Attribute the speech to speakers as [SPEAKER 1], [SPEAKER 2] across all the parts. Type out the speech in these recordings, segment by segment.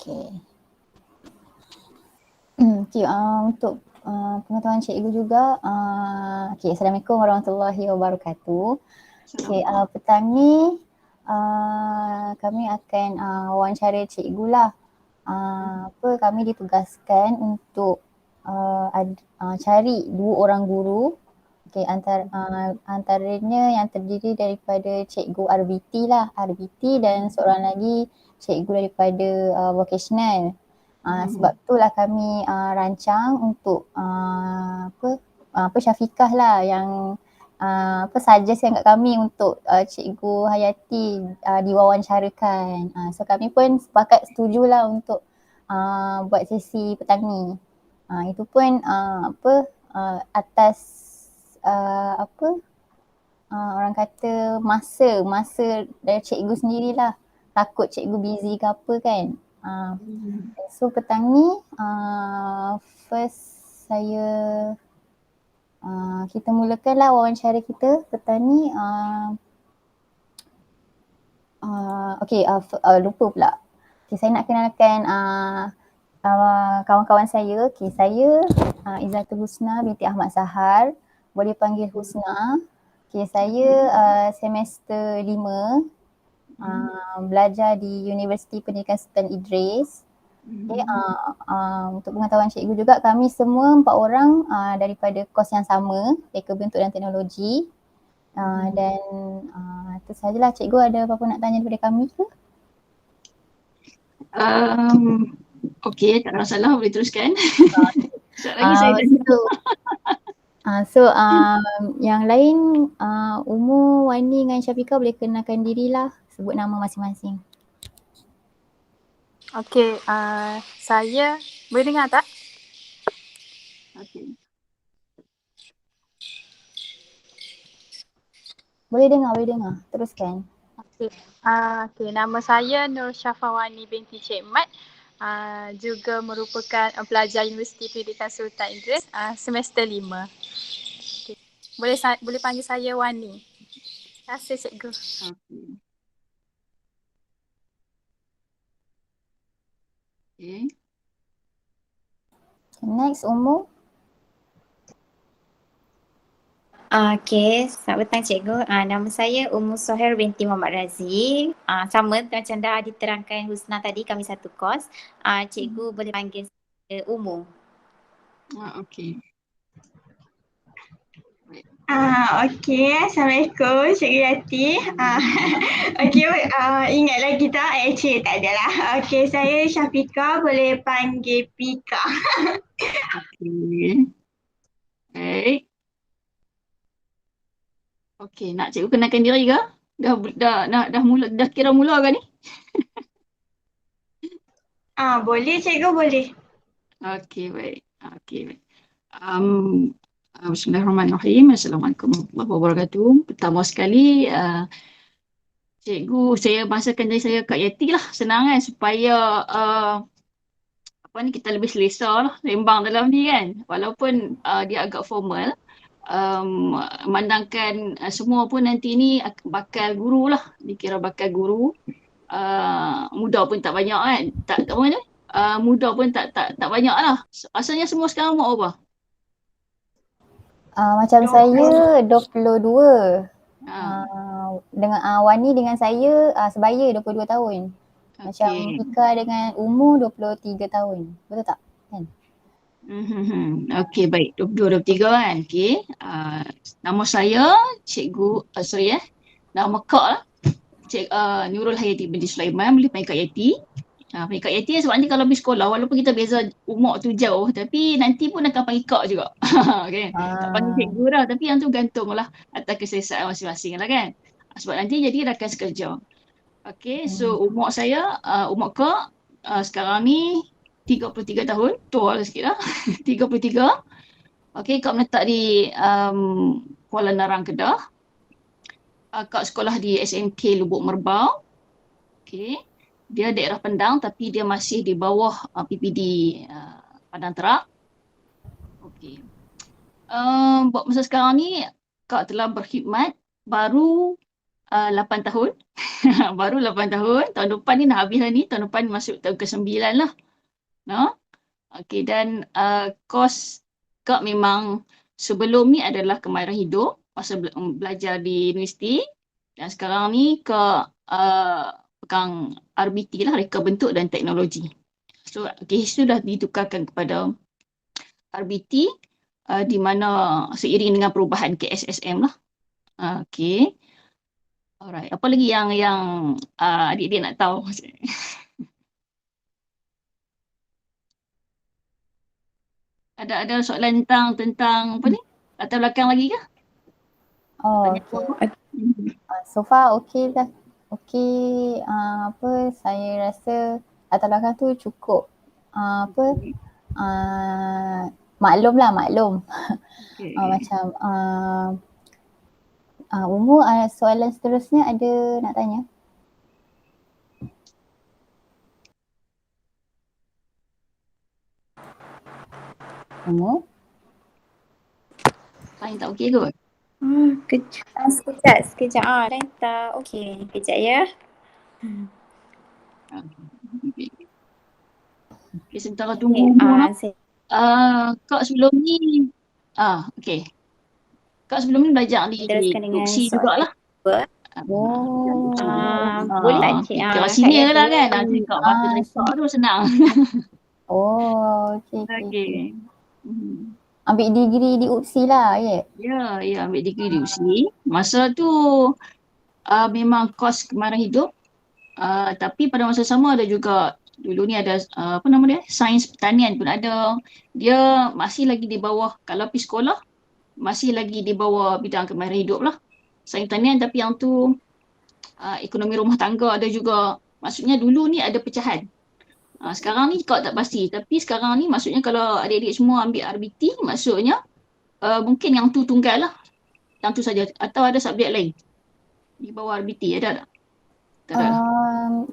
[SPEAKER 1] Okay. Okay, untuk pengetahuan cikgu juga. Okay, Assalamualaikum warahmatullahi wabarakatuh. Okay, petang ni kami akan wawancara cikgu lah. Kami ditugaskan untuk cari 2 orang guru. Okay, antaranya yang terdiri daripada cikgu RBT lah, RBT dan seorang lagi cikgu daripada vocational. Sebab itulah kami rancang untuk Syafiqah lah yang suggestkan kat kami untuk Cikgu Hayati diwawancarakan. So kami pun sepakat setujulah untuk buat sesi petang ni. Itu pun atas orang kata masa dari cikgu sendirilah. Takut cikgu busy ke apa kan. So petang ni first saya kita mulakanlah wawancara kita petang ni. Lupa pula. Okay, saya nak kenalkan kawan-kawan saya. Okay, saya Izzatul Husna binti Ahmad Sahar. Boleh panggil Husna. Okay, saya semester 5. Belajar di Universiti Pendidikan Sultan Idris. Okay, untuk pengetahuan cikgu juga, kami semua 4 orang daripada kos yang sama, Reka Bentuk dan Teknologi. Dan itu sahajalah. Cikgu ada apa-apa nak tanya daripada kami ke?
[SPEAKER 2] Okey, tak ada masalah, boleh teruskan. Sekejap lagi saya tanya.
[SPEAKER 1] Yang lain, Umur, Wani dengan Syafiqah boleh kenalkan dirilah, sebut nama masing-masing.
[SPEAKER 3] Okey, saya boleh dengar tak?
[SPEAKER 2] Okey.
[SPEAKER 1] Boleh dengar. Teruskan.
[SPEAKER 3] Okey, nama saya Nur Syafawani binti Cik Mat. Juga merupakan pelajar Universiti Pendidikan Sultan Idris, semester 5. Okay. Boleh panggil saya Wani. Terima kasih cikgu.
[SPEAKER 2] Okay.
[SPEAKER 1] Next, Umur.
[SPEAKER 4] Okay, selamat petang cikgu. Nama saya Ummu Sohair binti Muhammad Razi. Sama macam dah diterangkan Husna tadi, kami satu kos. Cikgu boleh panggil saya Ummu.
[SPEAKER 2] Okey.
[SPEAKER 5] Okey, Assalamualaikum Cikgu Yati. Okey, ingat lagi tak? Tak adalah. Okey, saya Syafiqah, boleh panggil Pika.
[SPEAKER 2] Okey. Baik. Okey, nak cikgu kenalkan diri ke? Dah kira mula ke ni?
[SPEAKER 5] Boleh cikgu, boleh.
[SPEAKER 2] Okey, baik. Bismillahirrahmanirrahim. Assalamualaikum warahmatullahi wabarakatuh. Pertama sekali, cikgu, saya bahasakan dari saya Kak Yati lah. Senang kan, supaya kita lebih selesa lah sembang dalam ni kan. Walaupun dia agak formal. Memandangkan semua pun nanti ni bakal guru lah, dikira bakal guru. Muda pun tak banyak kan, muda pun tak banyak lah. Asalnya semua sekarang umur apa?
[SPEAKER 1] Macam saya 22. Dengan Wani dengan saya sebaya 22 tahun. Macam Pika dengan Umur 23 tahun. Betul tak? Kan?
[SPEAKER 2] Okey, baik. 22-23 kan. Okey. Nama saya Cikgu, nama Kak lah. Cik Nurul Hayati binti Sulaiman, boleh panggil Kak Yati. Panggil Kak Yati sebab nanti kalau pergi sekolah, walaupun kita beza umur tu jauh, tapi nanti pun akan panggil Kak juga. Okay. Tak panggil cikgu dah, tapi yang tu gantung lah atas keselesaan masing-masing lah kan. Sebab nanti jadi rakan sekerja. Okay, so umur saya, umur Kak sekarang ni 33 tahun, tua lah sikit lah. 33. Okay, Kak menetap di Kuala Narang, Kedah. Kak sekolah di SMK Lubuk Merbau. Okay. Dia daerah Pendang tapi dia masih di bawah PPD Padang Terak. Okay. Buat masa sekarang ni, Kak telah berkhidmat baru 8 tahun. Baru 8 tahun. Tahun depan ni nak habis lah ni. Tahun depan masuk tahun ke-9 lah. No? Okay, dan kos Kak memang sebelum ni adalah kemahiran hidup masa belajar di universiti. Dan sekarang ni Kak pegang RBT lah, reka bentuk dan teknologi. So KH tu dah ditukarkan kepada RBT di mana seiring dengan perubahan KSSM lah. Okay. Alright. Apa lagi yang adik-adik nak tahu? Ada soalan tentang apa ni? Latar belakang lagi ke?
[SPEAKER 1] Oh, okay. So far okay dah. Okay, saya rasa latar belakang tu cukup maklum.
[SPEAKER 2] Okay.
[SPEAKER 1] Macam umur soalan seterusnya ada nak tanya? Umur?
[SPEAKER 2] Lain tak okey kot?
[SPEAKER 4] Sekejap. Lain tak. Okey, kejap ya.
[SPEAKER 2] Okay, sementara tunggu umur. Kak sebelum ni okey. Kak sebelum ni belajar di
[SPEAKER 4] Teruskan dengan
[SPEAKER 2] UPSI
[SPEAKER 4] soalan
[SPEAKER 2] jugalah.
[SPEAKER 4] boleh tak cik?
[SPEAKER 2] Kak senior lah kan. Nanti Kak baca dari Kak tu senang.
[SPEAKER 1] Okay. Ambil degree di UPSI lah, ya?
[SPEAKER 2] Ya, ambil degree di UPSI. Masa tu memang kos kemahiran hidup. Tapi pada masa sama ada juga, dulu ni ada sains pertanian pun ada. Dia masih lagi di bawah, kalau pergi sekolah, masih lagi di bawah bidang kemahiran hidup lah. Sains pertanian, tapi yang tu ekonomi rumah tangga ada juga. Maksudnya dulu ni ada pecahan. Sekarang ni kau tak pasti. Tapi sekarang ni maksudnya kalau adik-adik semua ambil RBT, maksudnya mungkin yang tu tunggal lah. Yang tu saja. Atau ada subjek lain di bawah RBT, ada tak?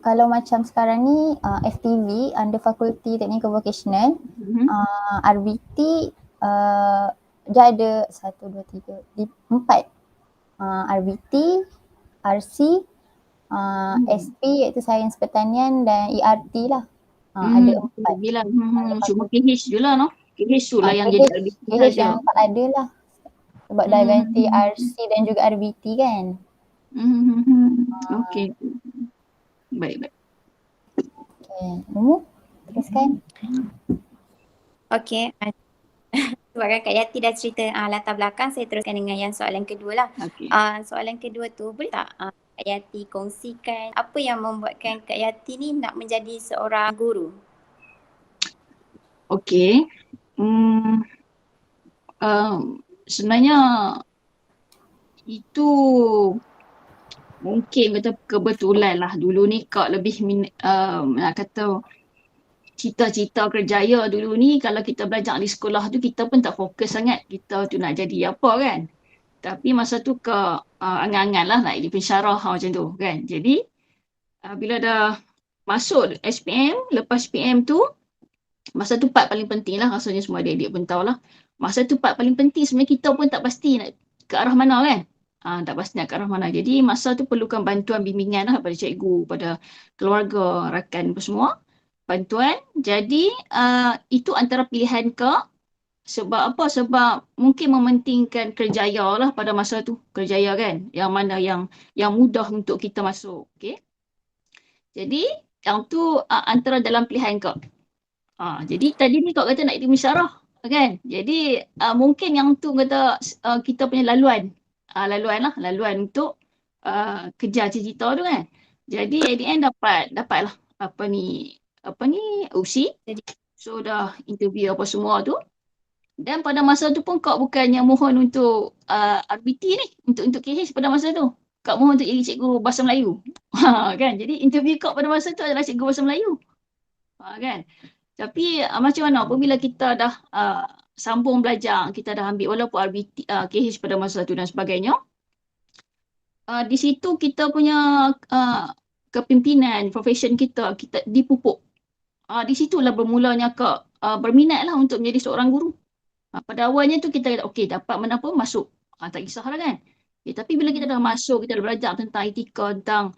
[SPEAKER 1] Kalau macam sekarang ni FTV under Fakulti Technical Vocational, RBT dia ada 1, 2, 3, 4 RBT, RC, SP iaitu Sains Pertanian dan ERT lah. Ada 4.
[SPEAKER 2] Bilang cuma KH je lah, no? KH tu lah yang jadi RBT
[SPEAKER 1] KH
[SPEAKER 2] saja.
[SPEAKER 1] yang tak ada lah. Sebab dah ganti RC dan juga RBT kan.
[SPEAKER 2] Okey. Baik.
[SPEAKER 1] Okay. Umur? Teruskan.
[SPEAKER 4] Okey. Sebabkan Kak Yati dah cerita latar belakang, saya teruskan dengan yang soalan kedua lah.
[SPEAKER 2] Okay.
[SPEAKER 4] Soalan kedua tu, boleh tak Kak Yati kongsikan apa yang membuatkan Kak Yati ni nak menjadi seorang guru?
[SPEAKER 2] Okey. Sebenarnya itu mungkin kata kebetulan lah. Dulu ni Kak lebih nak kata cita-cita kerjaya dulu ni, kalau kita belajar di sekolah tu kita pun tak fokus sangat kita tu nak jadi apa kan. Tapi masa tu Kak angan-angan lah nak jadi pensyarah macam tu kan. Jadi bila dah masuk SPM, lepas SPM tu, masa tu part paling penting lah, rasanya semua adik-adik pun tahulah. Masa tu part paling penting sebenarnya kita pun tak pasti nak ke arah mana kan. Tak pasti nak ke arah mana. Jadi masa tu perlukan bantuan bimbingan lah pada cikgu, pada keluarga, rakan apa semua. Bantuan. Jadi itu antara pilihan Kak. Sebab apa? Sebab mungkin mementingkan kerjaya lah pada masa tu. Kerjaya kan. Yang mana yang mudah untuk kita masuk. Okay. Jadi yang tu antara dalam pilihan Kak. Jadi tadi ni Kak kata nak jadi pensyarah kan. Jadi mungkin yang tu kata kita punya laluan. Laluan untuk kejar cita-cita tu kan. Jadi at the end dapatlah apa ni UPSI. So dah interview apa semua tu. Dan pada masa tu pun Kak bukannya mohon untuk RBT ni, untuk KH pada masa tu. Kak mohon untuk jadi cikgu bahasa Melayu. Kan. Jadi interview Kak pada masa tu adalah cikgu bahasa Melayu. Kan. Tapi macam mana apabila kita dah sambung belajar, kita dah ambil walaupun RBT, KH pada masa tu dan sebagainya. Di situ kita punya kepimpinan, profession kita dipupuk. Di situlah bermulanya Kak berminat lah untuk menjadi seorang guru. Pada awalnya tu kita kata okey dapat mana pun masuk. Tak kisah lah kan. Tapi bila kita dah masuk, kita dah belajar tentang etika, tentang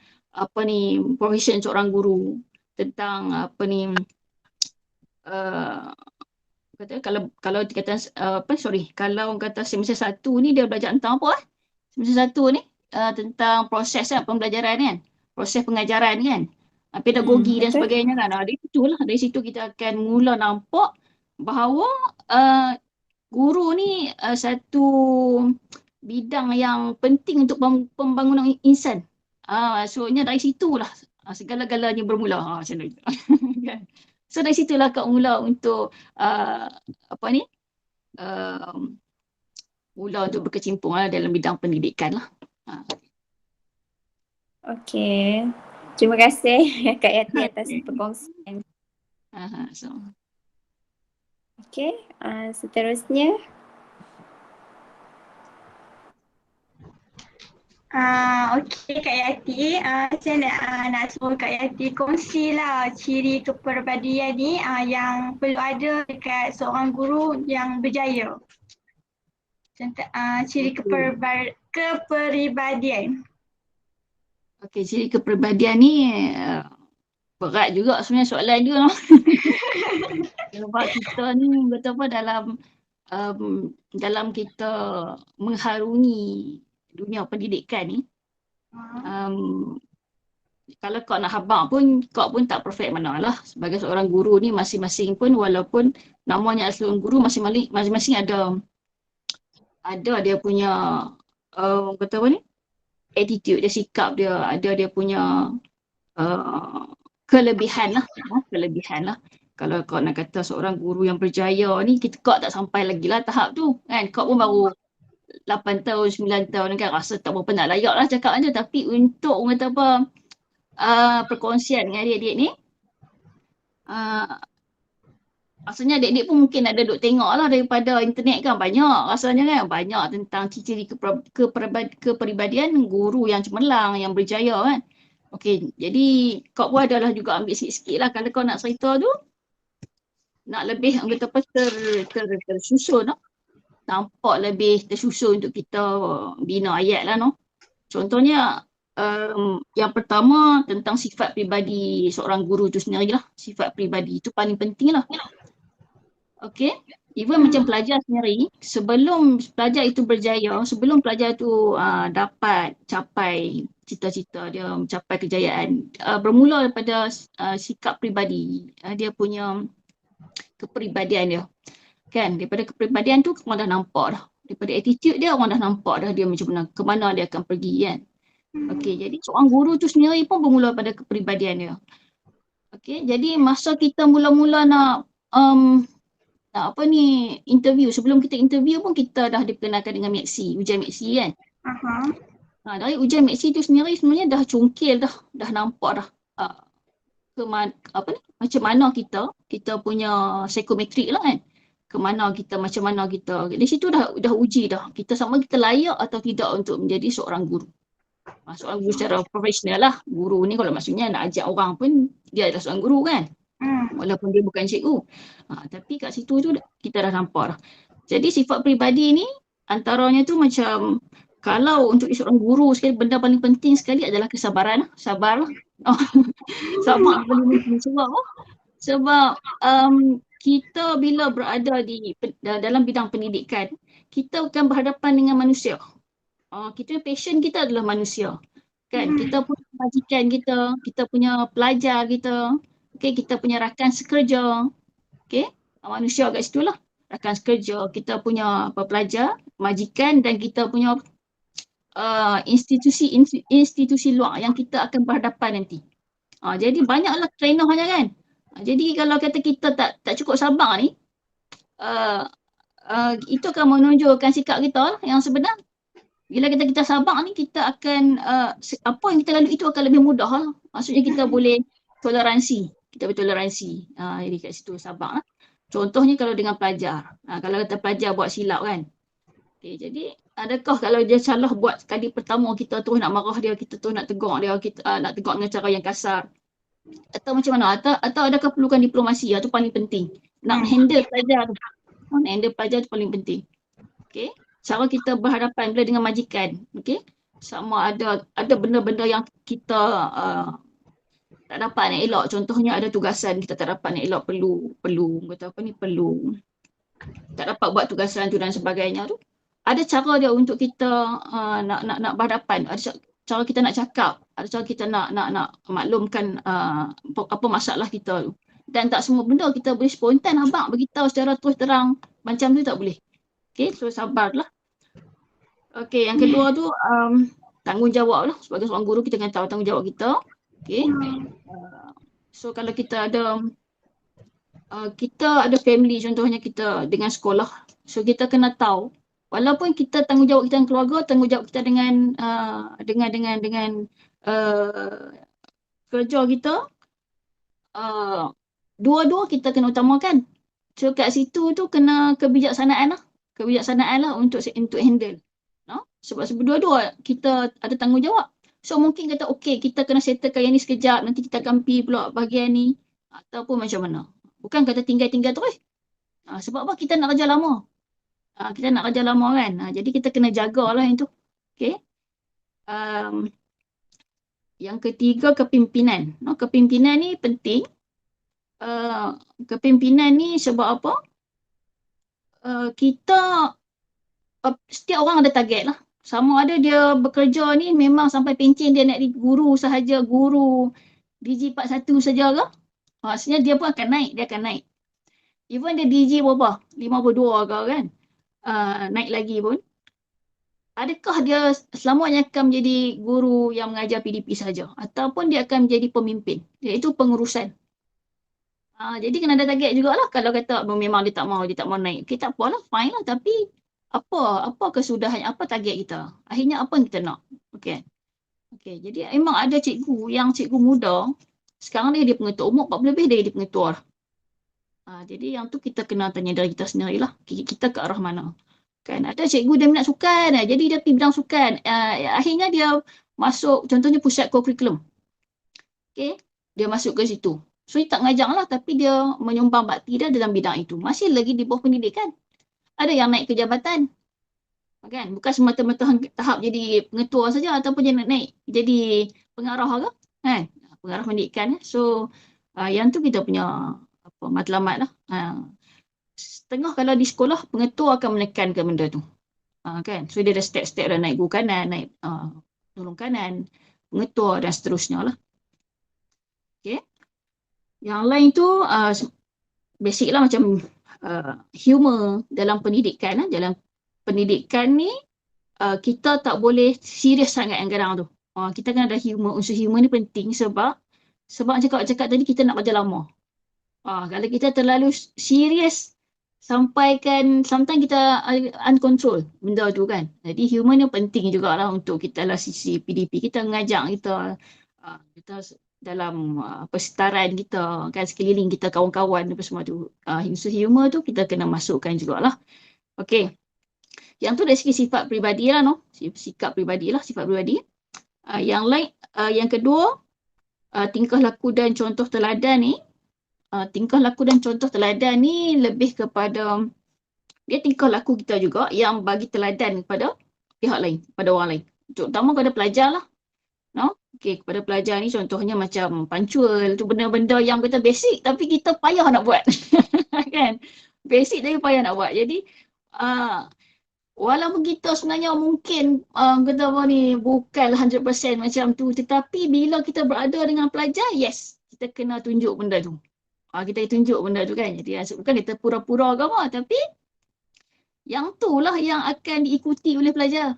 [SPEAKER 2] profession seorang guru, tentang kata kalau dikatakan kalau orang kata semester 1 ni dia belajar tentang apa? Semester 1 ni tentang proses pembelajaran kan, proses pengajaran kan, pedagogi dan
[SPEAKER 4] betul.
[SPEAKER 2] sebagainya kan. Dari situ kita akan mula nampak bahawa guru ni satu bidang yang penting untuk pembangunan insan. Maksudnya dari situlah segala-galanya bermula. Macam tu. So dari situlah kau mula untuk mula untuk berkecimpung dalam bidang pendidikan lah.
[SPEAKER 4] Okey. Terima kasih Kak Yati atas perkongsian.
[SPEAKER 2] So.
[SPEAKER 4] Okey, seterusnya.
[SPEAKER 5] Okey Kak Yati, saya nak suruh Kak Yati kongsilah ciri kepribadian ni yang perlu ada dekat seorang guru yang berjaya. Contoh ciri kepribadian.
[SPEAKER 2] Okey, ciri kepribadian ni berat juga sebenarnya soalan dia. Sebab kita ni betapa dalam kita mengharungi dunia pendidikan ni, kalau kau nak habaq pun, kau pun tak perfect mana lah. Sebagai seorang guru ni masing-masing pun, walaupun namanya seorang guru, masing-masing ada dia punya kata apa ni, attitude dia, sikap dia, ada dia punya kelebihan lah. Kalau kau nak kata seorang guru yang berjaya ni, kau tak sampai lagi lah tahap tu kan. Kau pun baru 8 tahun, 9 tahun kan, rasa tak berapa nak layak lah cakap je. Tapi untuk orang kata apa, perkongsian dengan adik-adik ni, rasanya adik-adik pun mungkin ada duk tengok lah daripada internet kan, banyak rasanya kan, banyak tentang ciri kepribadian guru yang cemerlang, yang berjaya kan. Okey, jadi kau pun adalah juga ambil sikit-sikit lah kalau kau nak cerita tu, nak lebih orang kata apa, tersusun no? Nampak lebih tersusun untuk kita bina ayat lah no. Contohnya yang pertama tentang sifat peribadi seorang guru tu sendiri lah. Sifat peribadi tu paling penting lah. Okay, even macam pelajar sendiri, sebelum pelajar itu berjaya, sebelum pelajar tu dapat capai cita-cita dia, mencapai kejayaan, bermula daripada sikap peribadi, dia punya kepribadian dia. Kan, daripada kepribadian tu orang dah nampak dah. Daripada attitude dia orang dah nampak dah dia macam mana, ke mana dia akan pergi kan. Okey, jadi seorang guru tu sendiri pun bermula pada kepribadian dia. Okey, jadi masa kita mula-mula nak interview, sebelum kita interview pun kita dah dikenalkan dengan Maxi, ujian Maxi kan. Dari ujian Maxi tu sendiri sebenarnya dah cungkil dah nampak dah macam mana kita punya psikometrik lah kan. Macam mana kita. Di situ dah uji dah. Kita sama kita layak atau tidak untuk menjadi seorang guru. Seorang guru secara profesional lah. Guru ni kalau maksudnya nak ajar orang pun dia adalah seorang guru kan. Walaupun dia bukan cikgu. Tapi kat situ tu kita dah nampak dah. Jadi sifat peribadi ni antaranya tu macam kalau untuk seorang guru sekali, benda paling penting sekali adalah kesabaran. Sabar lah. Sabar paling penting. Sebab kita bila berada dalam bidang pendidikan, kita akan berhadapan dengan manusia. Kita passion kita adalah manusia. Kan? Kita punya majikan kita punya pelajar kita, kita punya rakan sekerja. Manusia kat situ lah. Rakan sekerja, kita punya pelajar, majikan dan kita punya institusi luar yang kita akan berhadapan nanti. Jadi banyaklah trainer-nya kan. Jadi kalau kata kita tak cukup sabar ni, itu akan menunjukkan sikap kita yang sebenar. Bila kita sabar ni, kita akan apa yang kita lalui itu akan lebih mudah lah. Maksudnya kita boleh toleransi. Jadi kat situ sabar lah. Contohnya kalau dengan pelajar. Kalau kata pelajar buat silap kan. Jadi adakah kalau dia salah buat kali pertama kita terus nak marah dia, kita terus nak tegur dia, kita nak tegur dengan cara yang kasar? Atau macam mana? Atau adakah perlukan diplomasi? Itu paling penting. Nak handle pelajar tu. Handle pelajar tu paling penting. cara kita berhadapan bila dengan majikan. Okey. Sama ada benda-benda yang kita tak dapat nak elok. Contohnya ada tugasan kita tak dapat nak elok, perlu kata apa ni, perlu tak dapat buat tugasan tu dan sebagainya tu. Ada cara dia untuk kita nak berhadapan. Ada cara kita nak cakap, ada cara kita nak maklumkan apa masalah kita tu. Dan tak semua benda kita boleh spontan abang beritahu secara terus terang macam tu, tak boleh. Okay, so sabarlah. Okay, yang kedua tu tanggungjawab lah. Sebagai seorang guru kita kena tahu tanggungjawab kita. Okay. So kalau kita ada family, contohnya kita dengan sekolah. So kita kena tahu walaupun kita tanggungjawab kita dengan keluarga, tanggungjawab kita dengan kerja kita, dua-dua kita kena utamakan. So kat situ tu kena kebijaksanaan lah untuk handle. No? Sebab dua-dua kita ada tanggungjawab. So mungkin kata okey, kita kena settlekan yang ni sekejap, nanti kita akan pergi pula bahagian ni, ataupun macam mana. Bukan kata tinggal-tinggal terus. Sebab apa? Kita nak kerja lama. Kita nak kerja lama kan. Jadi kita kena jagalah yang tu. Okay. Yang ketiga, kepimpinan. No, kepimpinan ni penting. Kepimpinan ni sebab apa? Kita setiap orang ada target lah. Sama ada dia bekerja ni memang sampai pencen dia nak jadi guru sahaja, guru DG41 saja ke? Maksudnya dia pun akan naik, dia akan naik. Even dia DG berapa? 52 ke kan? Naik lagi pun. Adakah dia selamanya akan menjadi guru yang mengajar PDP saja? Ataupun dia akan menjadi pemimpin? Iaitu pengurusan. Jadi kena ada target jugalah. Kalau kata memang dia tak mau naik. Okay, tak apalah, fine lah. Tapi apa kesudahannya, apa target kita? Akhirnya apa yang kita nak? Okay, jadi memang ada cikgu muda. Sekarang dia pengetua umur 40 lebih, dia pengetua. Jadi yang tu kita kena tanya dari kita sendirilah. Kita ke arah mana? Kan ada cikgu dia minat sukan, jadi dia pergi bidang sukan. Akhirnya dia masuk, contohnya pusat co-curriculum. Okay, dia masuk ke situ. So dia tak ngajar lah, tapi dia menyumbang bakti dia dalam bidang itu. Masih lagi di bawah pendidikan. Ada yang naik ke jabatan. Kan? Bukan semata-mata tahap jadi pengetua saja, ataupun dia nak naik jadi pengarah ke? Kan? Pengarah pendidikan. So yang tu kita punya matlamat lah. Setengah kalau di sekolah, pengetua akan menekankan benda tu. Kan? So dia ada step-step dah, naik guru kanan, naik tolong kanan, pengetua dan seterusnya lah. Okay. Yang lain tu basic lah, macam humor dalam pendidikan. Dalam pendidikan ni kita tak boleh serius sangat yang kadang tu. Kita kena ada humor. Unsur humor ni penting sebab cakap tadi kita nak kerja lama. Kalau kita terlalu serius sometimes kita uncontrol benda tu kan. Jadi humor ni penting jugalah untuk kita lah sisi PDP. Kita mengajak kita dalam persekitaran kita, kan, sekeliling kita, kawan-kawan apa semua tu. Unsur humor tu kita kena masukkan jugalah. Okey. Yang tu dari segi sifat peribadi lah, no? Sikap peribadi lah, sifat peribadi. Yang lain, yang kedua, tingkah laku dan contoh teladan ni. Tingkah laku dan contoh teladan ni lebih kepada dia tingkah laku kita juga yang bagi teladan kepada pihak lain, pada orang lain. Terutama kepada pelajar lah. No? Okay, kepada pelajar ni contohnya macam pancul, tu benda-benda yang kita basic tapi kita payah nak buat. Kan? Basic tapi payah nak buat. Jadi walaupun kita sebenarnya mungkin kata apa ni, bukanlah 100% macam tu, tetapi bila kita berada dengan pelajar, yes, kita kena tunjuk benda tu. Kita tunjuk benda tu kan. Jadi bukan kita pura-pura ke apa, tapi yang tu lah yang akan diikuti oleh pelajar.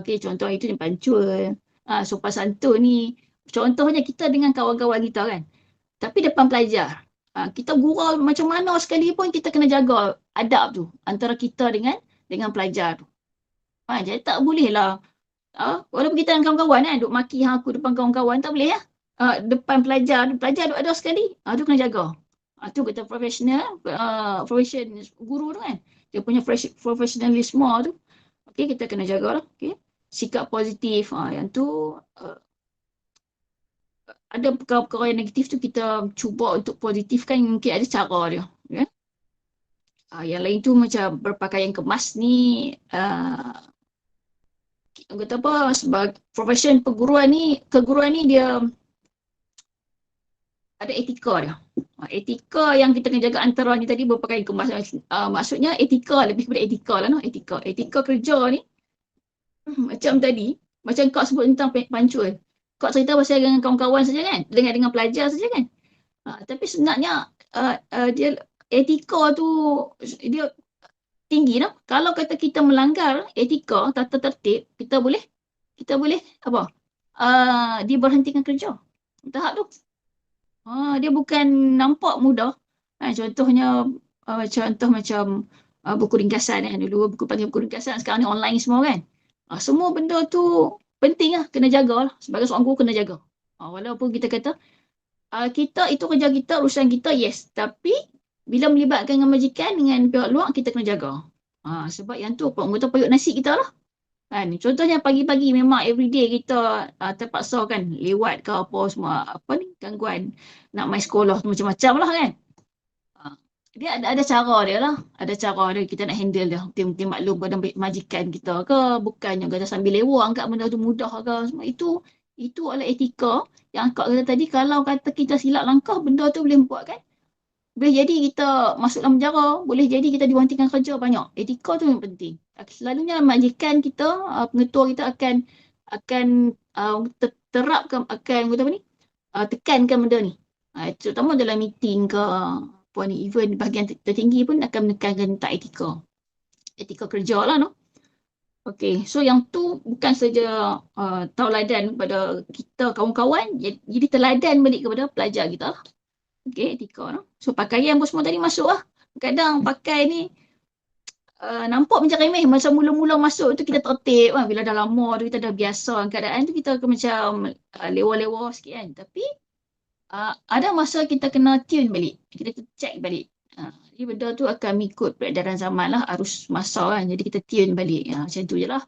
[SPEAKER 2] Okay, contoh itu ni pancul. Sopan santun ni. Contohnya kita dengan kawan-kawan kita kan. Tapi depan pelajar. Kita gurau macam mana sekalipun kita kena jaga adab tu. Antara kita dengan pelajar tu. Jadi tak boleh lah. Walaupun kita dengan kawan-kawan kan. Duk maki aku depan kawan-kawan. Tak boleh ya. Depan pelajar duk ada sekali. Tu kena jaga. Tu kata profesional. Profession guru tu kan. Dia punya profesionalisme tu. Okay, kita kena jaga lah. Okay. Sikap positif. Yang tu ada perkara-perkara yang negatif tu kita cuba untuk positifkan, mungkin ada cara dia. Okay. Yang lain tu macam berpakaian kemas ni, orang kata apa, sebagai profession keguruan ni dia ada etika dia. Etika yang kita kena jaga antara ni tadi berpakaian kemas. Maksudnya etika, lebih kepada etika lah. Etika kerja ni macam tadi, macam kau sebut tentang pancul. Kau cerita pasal dengan kawan-kawan saja kan, dengan pelajar saja kan. Tapi sebenarnya dia etika tu dia tinggi lah. Kalau kata kita melanggar etika, tata tertib, kita boleh apa? Diberhentikan kerja. Tahap tu. Dia bukan nampak mudah. Contohnya contoh macam buku ringkasan kan. Dulu buku panggil buku ringkasan, sekarang ni online semua kan. Semua benda tu penting lah, kena jaga lah. Sebagai seorang guru kena jaga. Walaupun kita kata kita itu kerja kita, urusan kita, yes. Tapi bila melibatkan dengan majikan, dengan pihak luar, kita kena jaga. Sebab yang tu anggota periuk nasi kita lah. Kan? Contohnya pagi-pagi memang everyday kita terpaksa kan lewat ke apa semua, apa ni, gangguan nak main sekolah tu macam-macam lah kan. Dia ada cara dia lah. Ada cara dia kita nak handle dia. Tim maklum pada majikan kita ke, bukannya kata sambil lewat angkat benda tu mudah ke. Semua itu adalah etika yang kau kata tadi. Kalau kata kita silap langkah, benda tu boleh buat kan. Boleh jadi kita masuk dalam penjara, boleh jadi kita diberhentikan kerja banyak. Etika tu yang penting. Selalunya majikan kita, pengetua kita akan terapkan, akan kata apa ni, tekankan benda ni. Terutama dalam meeting ke apa ni, even bahagian tertinggi pun akan menekankan tentang etika kerja lah, no. Okay, so yang tu bukan saja tauladan kepada kita kawan-kawan, jadi teladan balik kepada pelajar kita lah. Okay, etika lah. So pakaian pun semua tadi masuk lah. Kadang pakai ni nampak macam remeh, masa mula-mula masuk tu kita tertib kan. Bila dah lama tu kita dah biasa keadaan tu, kita macam lewa-lewa sikit kan. Tapi ada masa kita kena tune balik, kita check balik. Jadi benda tu akan mengikut peredaran zaman lah, arus masa kan. Jadi kita tune balik. Macam tu je lah.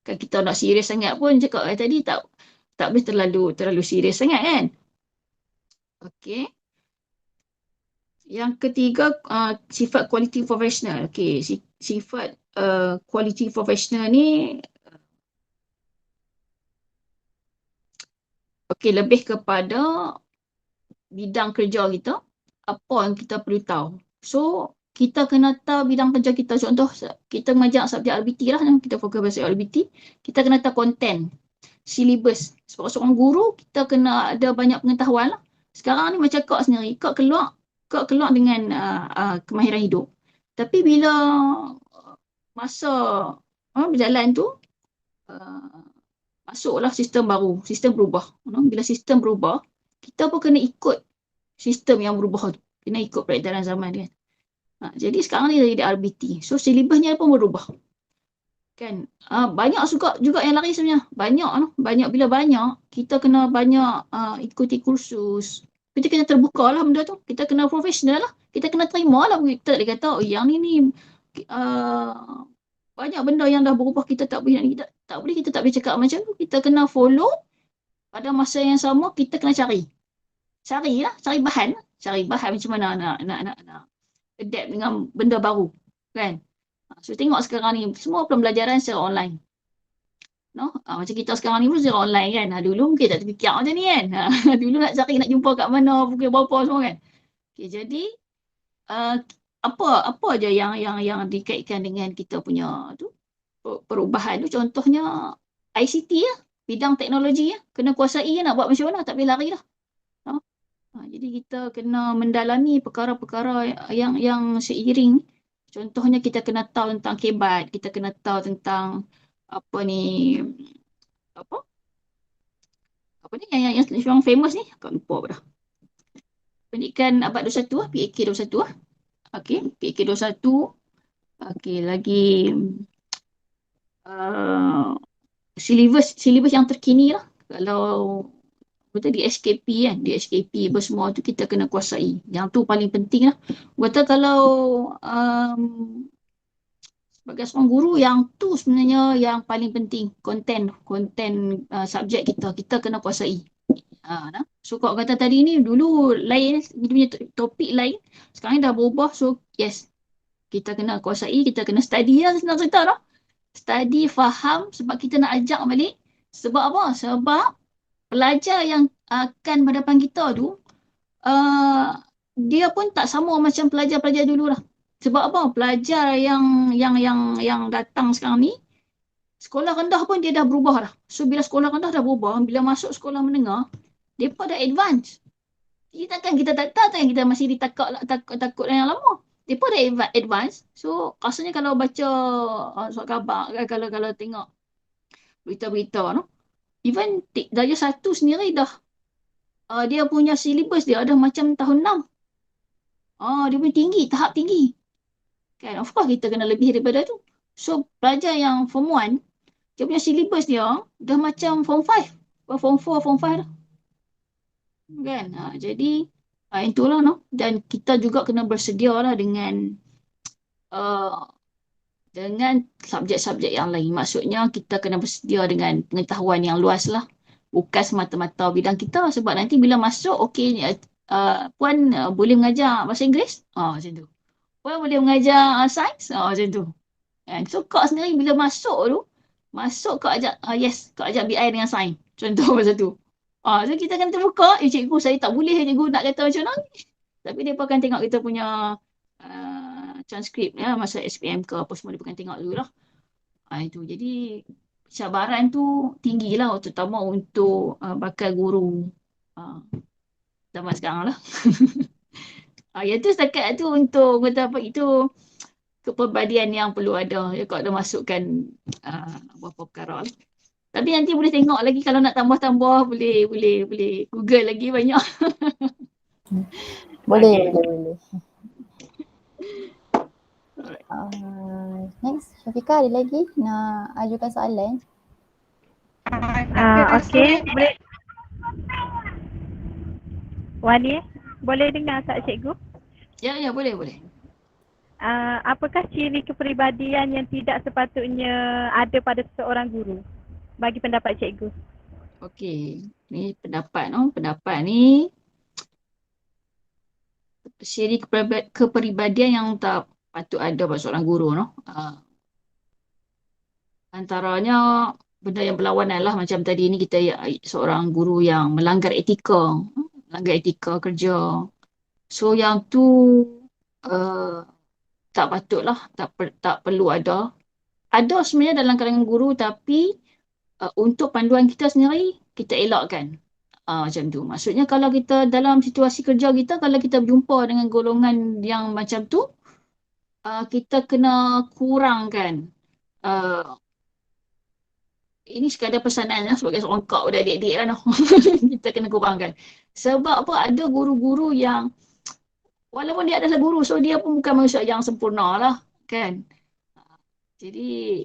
[SPEAKER 2] Kan kita nak serius sangat pun, cakap tadi tak boleh terlalu serius sangat kan. Okay. Yang ketiga, sifat quality professional. Okay, sifat quality professional ni lebih kepada bidang kerja kita, apa yang kita perlu tahu. So, kita kena tahu bidang kerja kita. Contoh, kita mengajar subjek LBT lah, kita fokus pada LBT. Kita kena tahu konten, silibus. Sebagai seorang guru, kita kena ada banyak pengetahuan lah. Sekarang ni macam kau sendiri, kau keluar dengan kemahiran hidup. Tapi bila masa berjalan tu, masuklah sistem baru, sistem berubah. Bila sistem berubah, kita pun kena ikut sistem yang berubah tu. Kena ikut peredaran zaman kan. Jadi sekarang ni jadi RBT. So silibusnya pun berubah. Kan? Banyak juga yang lari sebenarnya. Banyak bila banyak, kita kena banyak ikuti kursus. Kita kena terbuka lah benda tu. Kita kena profesional lah. Kita kena terima lah. Kita tak boleh kata, yang ni banyak benda yang dah berubah, kita tak boleh kita tak boleh cakap macam tu. Kita kena follow. Pada masa yang sama, kita kena cari bahan macam mana nak adapt dengan benda baru kan. So tengok sekarang ni semua pembelajaran secara online, macam kita sekarang ni pun secara online kan. Dulu mungkin tak terfikir macam ni kan. Dulu nak jumpa kat mana, pukul berapa semua kan. Okay, jadi apa aja yang dikaitkan dengan kita punya tu perubahan tu, contohnya ICT lah, bidang teknologi ya, kena kuasai nak buat macam mana, tak boleh lari lah. Jadi kita kena mendalami perkara-perkara yang seiring. Contohnya kita kena tahu tentang kebat, kita kena tahu tentang yang famous ni, aku lupa apa dah. Pendidikan abad 21 PAK 21 lah. Okey, PAK 21. Okey, lagi silibus yang terkini lah. Kalau di SKP kan, di SKP semua tu kita kena kuasai. Yang tu paling penting lah. Kalau sebagai seorang guru, yang tu sebenarnya yang paling penting. Konten subjek kita kena kuasai. So kau kata tadi ni dulu lain, dia punya topik lain, sekarang dah berubah. So yes, Kita kena kuasai, kita kena study lah senang cerita lah. Study, faham sebab kita nak ajak balik. Sebab apa? Sebab pelajar yang akan berhadapan kita tu, dia pun tak sama macam pelajar-pelajar dulu lah. Sebab apa? Pelajar yang datang sekarang ni, sekolah rendah pun dia dah berubah dah. So bila sekolah rendah dah berubah, bila masuk sekolah menengah, mereka dah advance. Jadi takkan kita tak kita masih takut yang lama. Mereka dah advance. So rasanya kalau baca surat khabar, kalau tengok berita-berita no, even darjah 1 sendiri dah dia punya syllabus dia dah macam tahun 6. Dia punya tinggi, tahap tinggi. Kan, of course kita kena lebih daripada tu. So, pelajar yang form 1, dia punya syllabus dia dah macam form 5. Form 4, form 5 dah. Kan, jadi itulah no. Dan kita juga kena bersedia lah dengan subjek-subjek yang lain. Maksudnya kita kena bersedia dengan pengetahuan yang luas lah. Bukan semata-mata bidang kita. Sebab nanti bila masuk, Puan boleh mengajar bahasa Inggeris? Macam tu. Puan boleh mengajar sains? Macam tu. So, Kak sendiri bila masuk Kak ajak BI dengan sains. Contoh macam tu. So, kita akan terbuka. Cikgu, saya tak boleh cikgu nak kata macam mana. Tapi mereka akan tengok kita punya transkrip ya, masa SPM ke apa semua, dia akan tengok dulu lah. Itu. Jadi, cabaran tu tinggi lah, terutama untuk bakal guru zaman sekarang lah. Yang tu setakat tu untuk kata apa itu kepribadian yang perlu ada. Ya, kalau ada masukkan beberapa perkara lah. Tapi nanti boleh tengok lagi kalau nak tambah-tambah boleh Google lagi banyak.
[SPEAKER 1] Boleh. Next, Syafiqah ada lagi nak ajukan soalan?
[SPEAKER 3] Okey, boleh. Wani, boleh dengar tak cikgu?
[SPEAKER 2] Ya, boleh.
[SPEAKER 3] Apakah ciri kepribadian yang tidak sepatutnya ada pada seorang guru bagi pendapat cikgu?
[SPEAKER 2] Okey, ni pendapat ni ciri kepribadian yang tak patut ada pada seorang guru antaranya benda yang berlawanan lah, macam tadi ni kita seorang guru yang melanggar etika kerja. So yang tu tak patut lah, tak perlu ada. Ada sebenarnya dalam kalangan guru, tapi untuk panduan kita sendiri kita elakkan. Macam tu. Maksudnya kalau kita dalam situasi kerja kita, kalau kita berjumpa dengan golongan yang macam tu, kita kena kurangkan. Ini sekadar pesanan sebagai seorang kak pada adik-adik lah. Kita kena kurangkan. Sebab apa, ada guru-guru yang walaupun dia adalah guru, so dia pun bukan manusia yang sempurna lah. Kan? Jadi,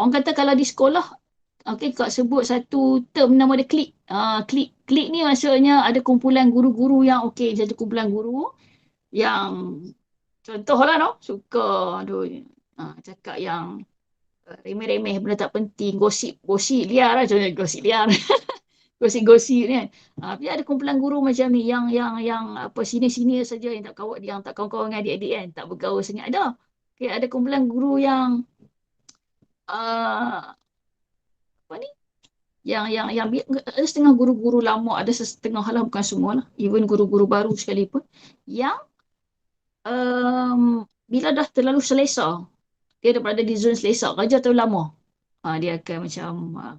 [SPEAKER 2] orang kata kalau di sekolah, Kak sebut satu term nama dia klik. Klik ni maksudnya ada kumpulan guru-guru yang satu kumpulan guru yang contohlah suka cakap yang remeh-remeh, benda tak penting, gosip liar lah, contohnya gosip liar. Gosip ni kan. Tapi ada kumpulan guru macam ni yang sini-sini saja, yang tak kawan-kawan dengan adik-adik kan, tak bergaul sangat ada. Ada kumpulan guru yang yang ada setengah guru-guru lama, ada setengah lah, bukan semua lah, even guru-guru baru sekalipun, yang bila dah terlalu selesa, dia dah berada di zon selesa, kerja terlalu lama, dia akan macam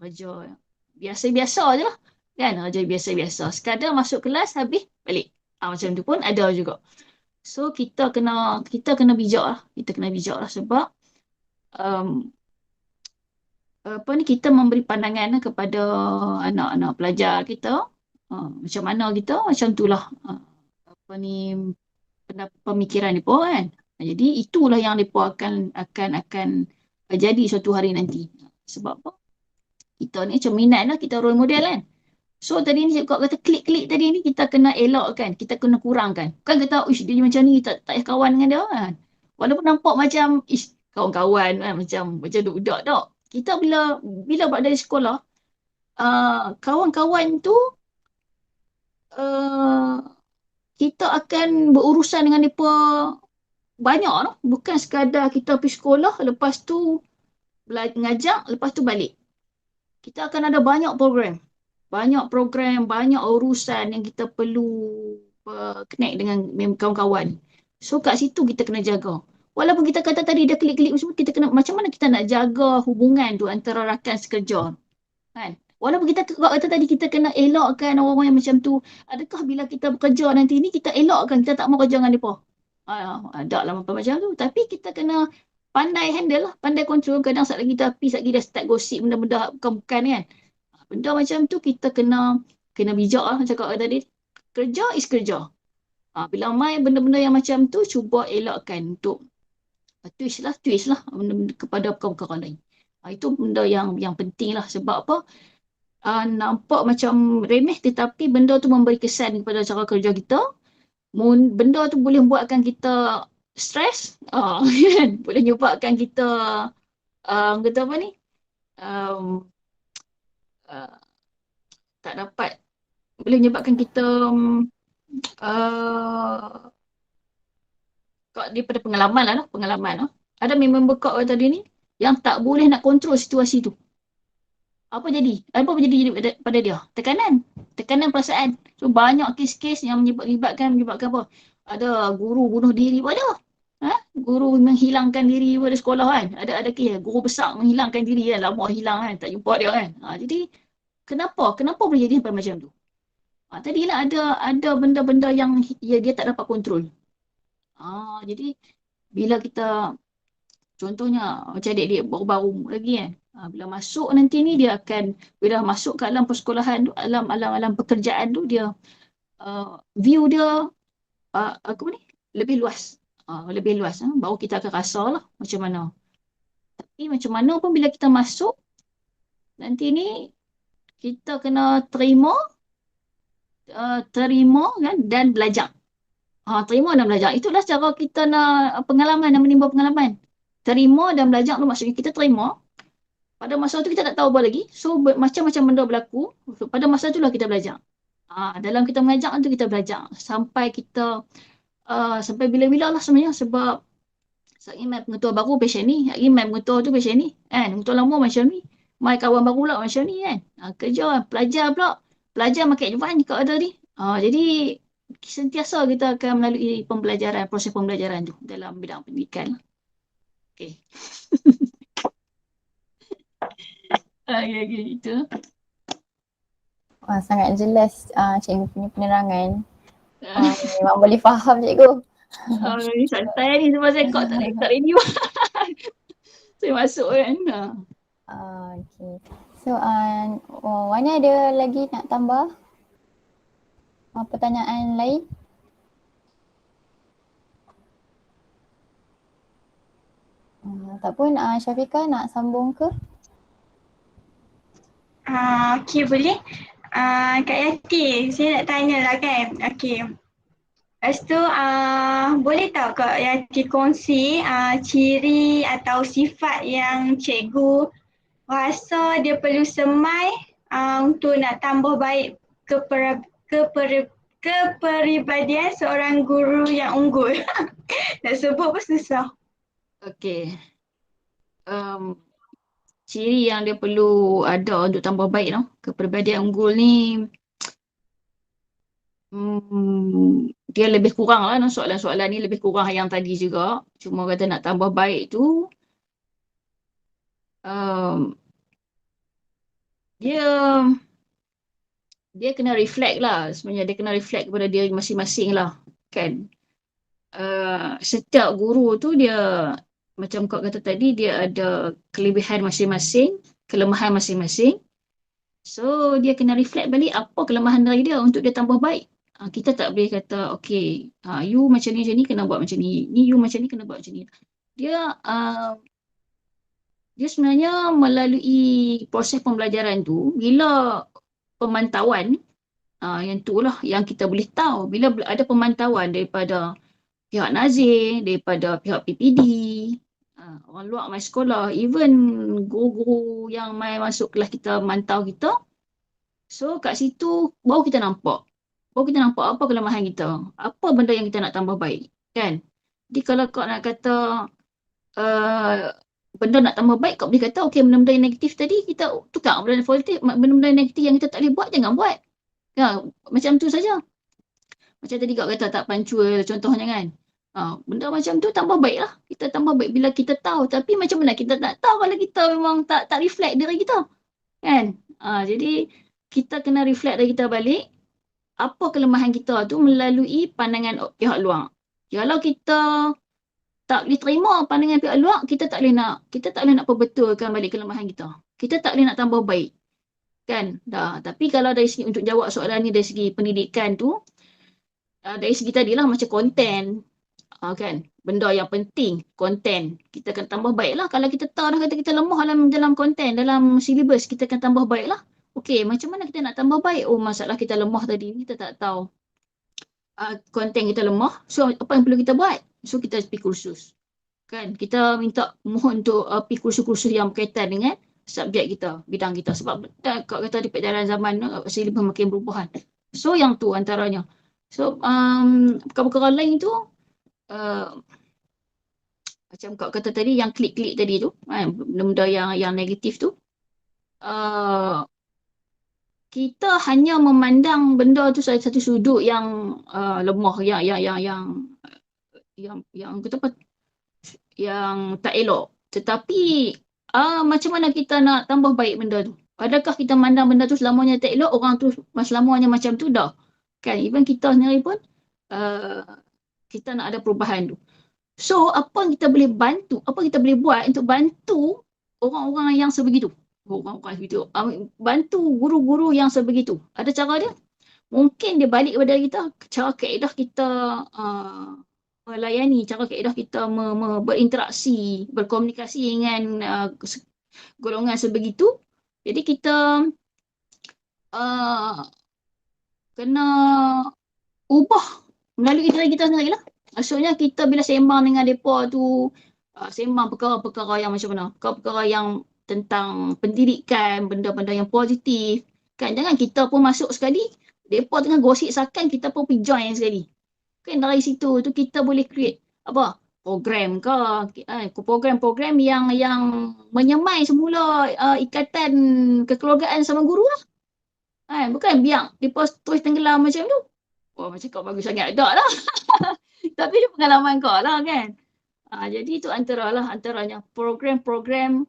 [SPEAKER 2] kerja biasa-biasa je lah kan, kerja biasa-biasa, sekadar masuk kelas habis balik, macam tu pun ada juga. So kita kena bijak lah, sebab kita memberi pandangan kepada anak-anak pelajar kita, macam mana kita, macam itulah pemikiran mereka kan. Jadi itulah yang mereka akan jadi suatu hari nanti. Sebab apa? Kita ni macam minat lah, kita role model kan. So tadi ni cikgu kata klik-klik tadi ni kita kena elakkan, kita kena kurangkan. Bukan kata dia macam ni, tak payah kawan dengan dia kan. Walaupun nampak macam kawan-kawan kan, macam budak-budak tak. Kita bila berada di sekolah, kawan-kawan tu kita akan berurusan dengan mereka banyak lah. Bukan sekadar kita pergi sekolah, lepas tu ngajar, lepas tu balik. Kita akan ada banyak program. Banyak program, banyak urusan yang kita perlu connect dengan kawan-kawan. So kat situ kita kena jaga. Walaupun kita kata tadi dia klik-klik semua, kita kena, macam mana kita nak jaga hubungan tu antara rakan sekerja. Kan? Walaupun kita kata tadi kita kena elokkan orang-orang yang macam tu. Adakah bila kita bekerja nanti ni kita elokkan, kita tak mau kerja dengan mereka? Ada lah macam tu. Tapi kita kena pandai handle lah, pandai control. Kadang saat lagi kita pergi, saat lagi dah start gosip benda-benda bukan-bukan kan. Benda macam tu kita kena bijak lah macam kau tadi. Kerja is kerja. Bila main benda-benda yang macam tu, cuba elakkan untuk twist lah benda-benda kepada perkara-perkara lain. Itu benda yang penting lah. Sebab apa? Nampak macam remeh tetapi benda tu memberi kesan kepada cara kerja kita. Benda tu boleh buatkan kita stres, kan? Boleh menyebabkan kita kata apa ni? Tak dapat, boleh menyebabkan kita daripada pengalaman lah. Ada member kau tadi ni yang tak boleh nak kontrol situasi tu. Apa jadi pada dia? Tekanan perasaan. So banyak kes-kes yang menyebabkan apa? Ada guru bunuh diri pada. Guru menghilangkan diri pada sekolah kan. Ada kes guru besar menghilangkan diri kan, lama hilang kan, tak jumpa dia kan. Jadi kenapa boleh jadi macam tu? Tadilah ada benda-benda yang dia tak dapat kontrol. Jadi bila kita contohnya macam adik-adik baru-baru lagi kan, bila masuk nanti ni dia akan, bila masuk ke alam persekolahan tu, alam pekerjaan tu, dia view dia lebih luas. Baru kita akan rasa lah macam mana. Tapi macam mana pun bila kita masuk nanti ni, kita kena terima kan, dan belajar. Terima dan belajar. Itulah cara kita nak pengalaman dan menimba pengalaman. Terima dan belajar tu maksudnya kita terima. Pada masa tu kita tak tahu apa lagi. So macam-macam benda berlaku. So, pada masa tu lah kita belajar. Dalam kita mengajar tu kita belajar. Sampai kita sampai bila-bila lah sebenarnya. Sebab saya mai pengetua baru passion ni. Hari mai pengetua tu passion ni. Kan? Pengetua lama macam ni. Mai kawan baru pula macam ni kan. Kerja, pelajar pula. Pelajar makin advance kat ada ni. Jadi sentiasa kita akan melalui proses pembelajaran tu dalam bidang pendidikan. Okay. Itu.
[SPEAKER 1] Sangat jelas cikgu punya penerangan. Memang boleh faham cikgu.
[SPEAKER 2] Santai ni sebab saya tak ready. Saya masuk kan.
[SPEAKER 1] Okay. So Wani ada lagi nak tambah pertanyaan lain? Tak pun Syafiqah nak sambung ke?
[SPEAKER 5] Okey, boleh. Kak Yati, saya nak tanya lah kan. Okey. Lepas tu boleh tak Kak Yati kongsi ciri atau sifat yang cikgu rasa dia perlu semai untuk nak tambah baik kepribadian seorang guru yang unggul. Nak sebut pun susah.
[SPEAKER 2] Okey. Ciri yang dia perlu ada untuk tambah baik kepribadian unggul ni, dia lebih kurang lah soalan-soalan ni lebih kurang yang tadi juga. Cuma kata nak tambah baik tu, dia kena reflect lah sebenarnya. Dia kena reflect kepada dia masing-masing lah kan. Setiap guru tu dia, macam kau kata tadi, dia ada kelebihan masing-masing, kelemahan masing-masing. So dia kena reflect balik apa kelemahan dari dia untuk dia tambah baik. Kita tak boleh kata okay, you macam ni kena buat macam ni, you macam ni kena buat macam ni. Dia sebenarnya melalui proses pembelajaran tu, bila pemantauan, yang tu lah yang kita boleh tahu. Bila ada pemantauan daripada pihak Nazir, daripada pihak PPD, orang luar mai sekolah, even guru-guru yang mai masuk kelas kita mantau kita. So kat situ baru kita nampak apa kelemahan kita, apa benda yang kita nak tambah baik kan. Jadi kalau kau nak kata benda nak tambah baik, kau boleh kata okey, benda-benda yang negatif tadi kita tukar, benda positif, benda-benda yang negatif yang kita tak boleh buat jangan buat. Ya, macam tu saja. Macam tadi kau kata tak pancul contohnya kan. Benda macam tu tambah baik lah. Kita tambah baik bila kita tahu. Tapi macam mana kita tak tahu kalau kita memang tak reflect diri kita. Kan? Jadi kita kena reflect diri kita balik. Apa kelemahan kita tu melalui pandangan pihak luar. Kalau kita tak boleh terima pandangan pihak luar, kita tak boleh nak perbetulkan balik kelemahan kita. Kita tak boleh nak tambah baik. Kan? Tapi kalau dari segi untuk jawab soalan ni dari segi pendidikan tu, dari segi tadilah macam konten, kan, benda yang penting, konten, kita akan tambah baik lah. Kalau kita tahu dah kata kita lemah dalam konten, dalam syllabus, kita akan tambah baik lah. Okey, macam mana kita nak tambah baik? Masalah kita lemah tadi, kita tak tahu konten kita lemah, so apa yang perlu kita buat? So kita pergi kursus, kan, kita minta mohon untuk pergi kursus-kursus yang berkaitan dengan subjek kita, bidang kita. Sebab kalau kata di perjalanan zaman syllabus makin berubahan. So yang tu antaranya. So perkara-perkara lain tu macam kau kata tadi yang klik-klik tadi tu, benda-benda yang negatif tu, kita hanya memandang benda tu satu sudut yang lemah, yang kata apa, yang tak elok. Tetapi macam mana kita nak tambah baik benda tu? Adakah kita mandang benda tu selamanya tak elok, orang tu selamanya macam tu? Dah. Kan, even kita sendiri pun kita nak ada perubahan tu. So, apa yang kita boleh bantu, apa kita boleh buat untuk bantu orang-orang yang sebegitu? Orang-orang sebegitu. Bantu guru-guru yang sebegitu. Ada cara dia? Mungkin dia balik kepada kita, cara kaedah kita melayani, cara kaedah kita berinteraksi, berkomunikasi dengan golongan sebegitu. Jadi kita kena ubah melalui diri kita sendiri lah. Maksudnya kita bila sembang dengan mereka tu, sembang perkara-perkara yang macam mana? Perkara-perkara yang tentang pendidikan, benda-benda yang positif. Kan, jangan kita pun masuk sekali, mereka tengah gosip sakan, kita pun pergi join sekali. Kan, dari situ tu kita boleh create apa? Program ke? Program-program yang menyemai semula ikatan kekeluargaan sama guru lah. Bukan biar mereka terus tenggelam macam tu. Macam kau bagus sangat. Tak lah. Tapi dia pengalaman kau lah kan. Jadi itu antaranya program-program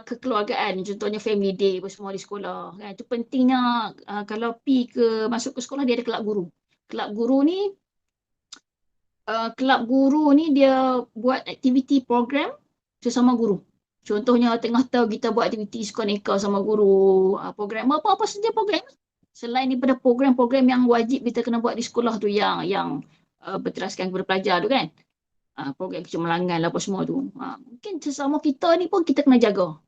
[SPEAKER 2] kekeluargaan. Contohnya family day semua di sekolah. Kan? Itu pentingnya kalau masuk ke sekolah dia ada kelab guru. Kelab guru ni dia buat aktiviti program sesama guru. Contohnya tengah tahu kita buat aktiviti suka nikah sama guru, program apa-apa saja program. Selain daripada program-program yang wajib kita kena buat di sekolah tu yang berteraskan kepada pelajar tu kan. Program kecemerlangan lah apa semua tu. Mungkin sesama kita ni pun kita kena jaga.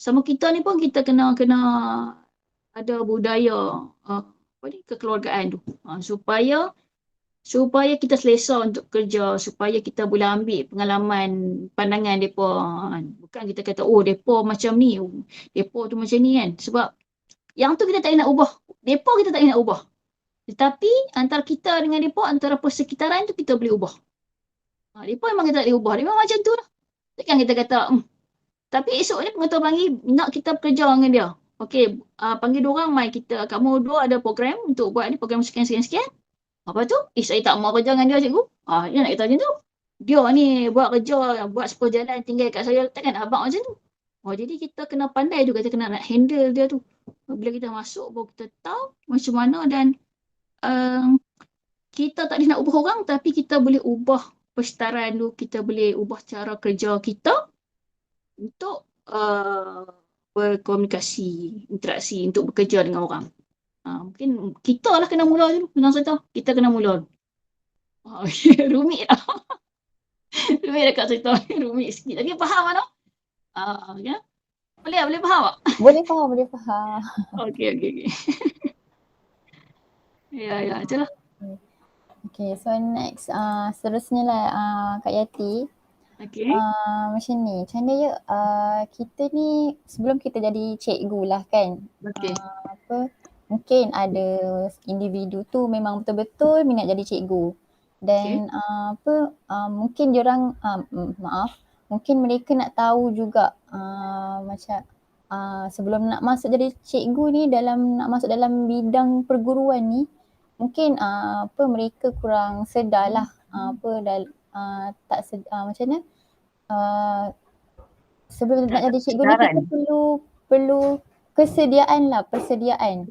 [SPEAKER 2] Sama kita ni pun kita kena ada budaya kekeluargaan tu. Supaya kita selesa untuk kerja, supaya kita boleh ambil pengalaman, pandangan mereka. Bukan kita kata, mereka macam ni, mereka tu macam ni kan. Sebab yang tu kita tak boleh nak ubah. Mereka kita tak boleh nak ubah. Tetapi antara kita dengan mereka, antara persekitaran tu kita boleh ubah. Mereka memang kita tak boleh ubah. Dia memang macam tu lah. Takkan kita kata, tapi esok ni pengetua panggil, nak kita bekerja dengan dia. Okey, panggil diorang, mai kita, kamu dua ada program untuk buat ni, program sekian-sekian. Apa tu? Saya tak mau kerja dengan dia cikgu. Dia nak kata macam tu. Dia ni buat kerja, buat sepuluh jalan tinggal kat saya. Takkan abang macam tu. Jadi kita kena pandai juga, kita kena nak handle dia tu. Bila kita masuk, baru kita tahu macam mana dan kita tak boleh nak ubah orang, tapi kita boleh ubah persekitaran tu, kita boleh ubah cara kerja kita untuk berkomunikasi, interaksi, untuk bekerja dengan orang. Mungkin kita lah kena mula dulu. Senang cerita, kita kena mula dulu. Rumit lah. Rumit dekat cerita ni, rumit sikit. Tapi faham tak? Ya? Boleh faham tak?
[SPEAKER 1] Boleh faham.
[SPEAKER 2] Okey. Ya, itulah.
[SPEAKER 1] Okay, so next seterusnya lah Kak Yati.
[SPEAKER 2] Okay.
[SPEAKER 1] Macam ni, macam mana ya, kita ni sebelum kita jadi cikgu lah kan.
[SPEAKER 2] Okay.
[SPEAKER 1] Mungkin ada individu tu memang betul-betul minat jadi cikgu. dan mungkin diorang mungkin mereka nak tahu juga macam sebelum nak masuk jadi cikgu ni, nak masuk dalam bidang perguruan ni, mungkin mereka kurang sedar lah macam mana sebelum nak jadi cikgu ni kita perlu persediaan.
[SPEAKER 2] Persediaan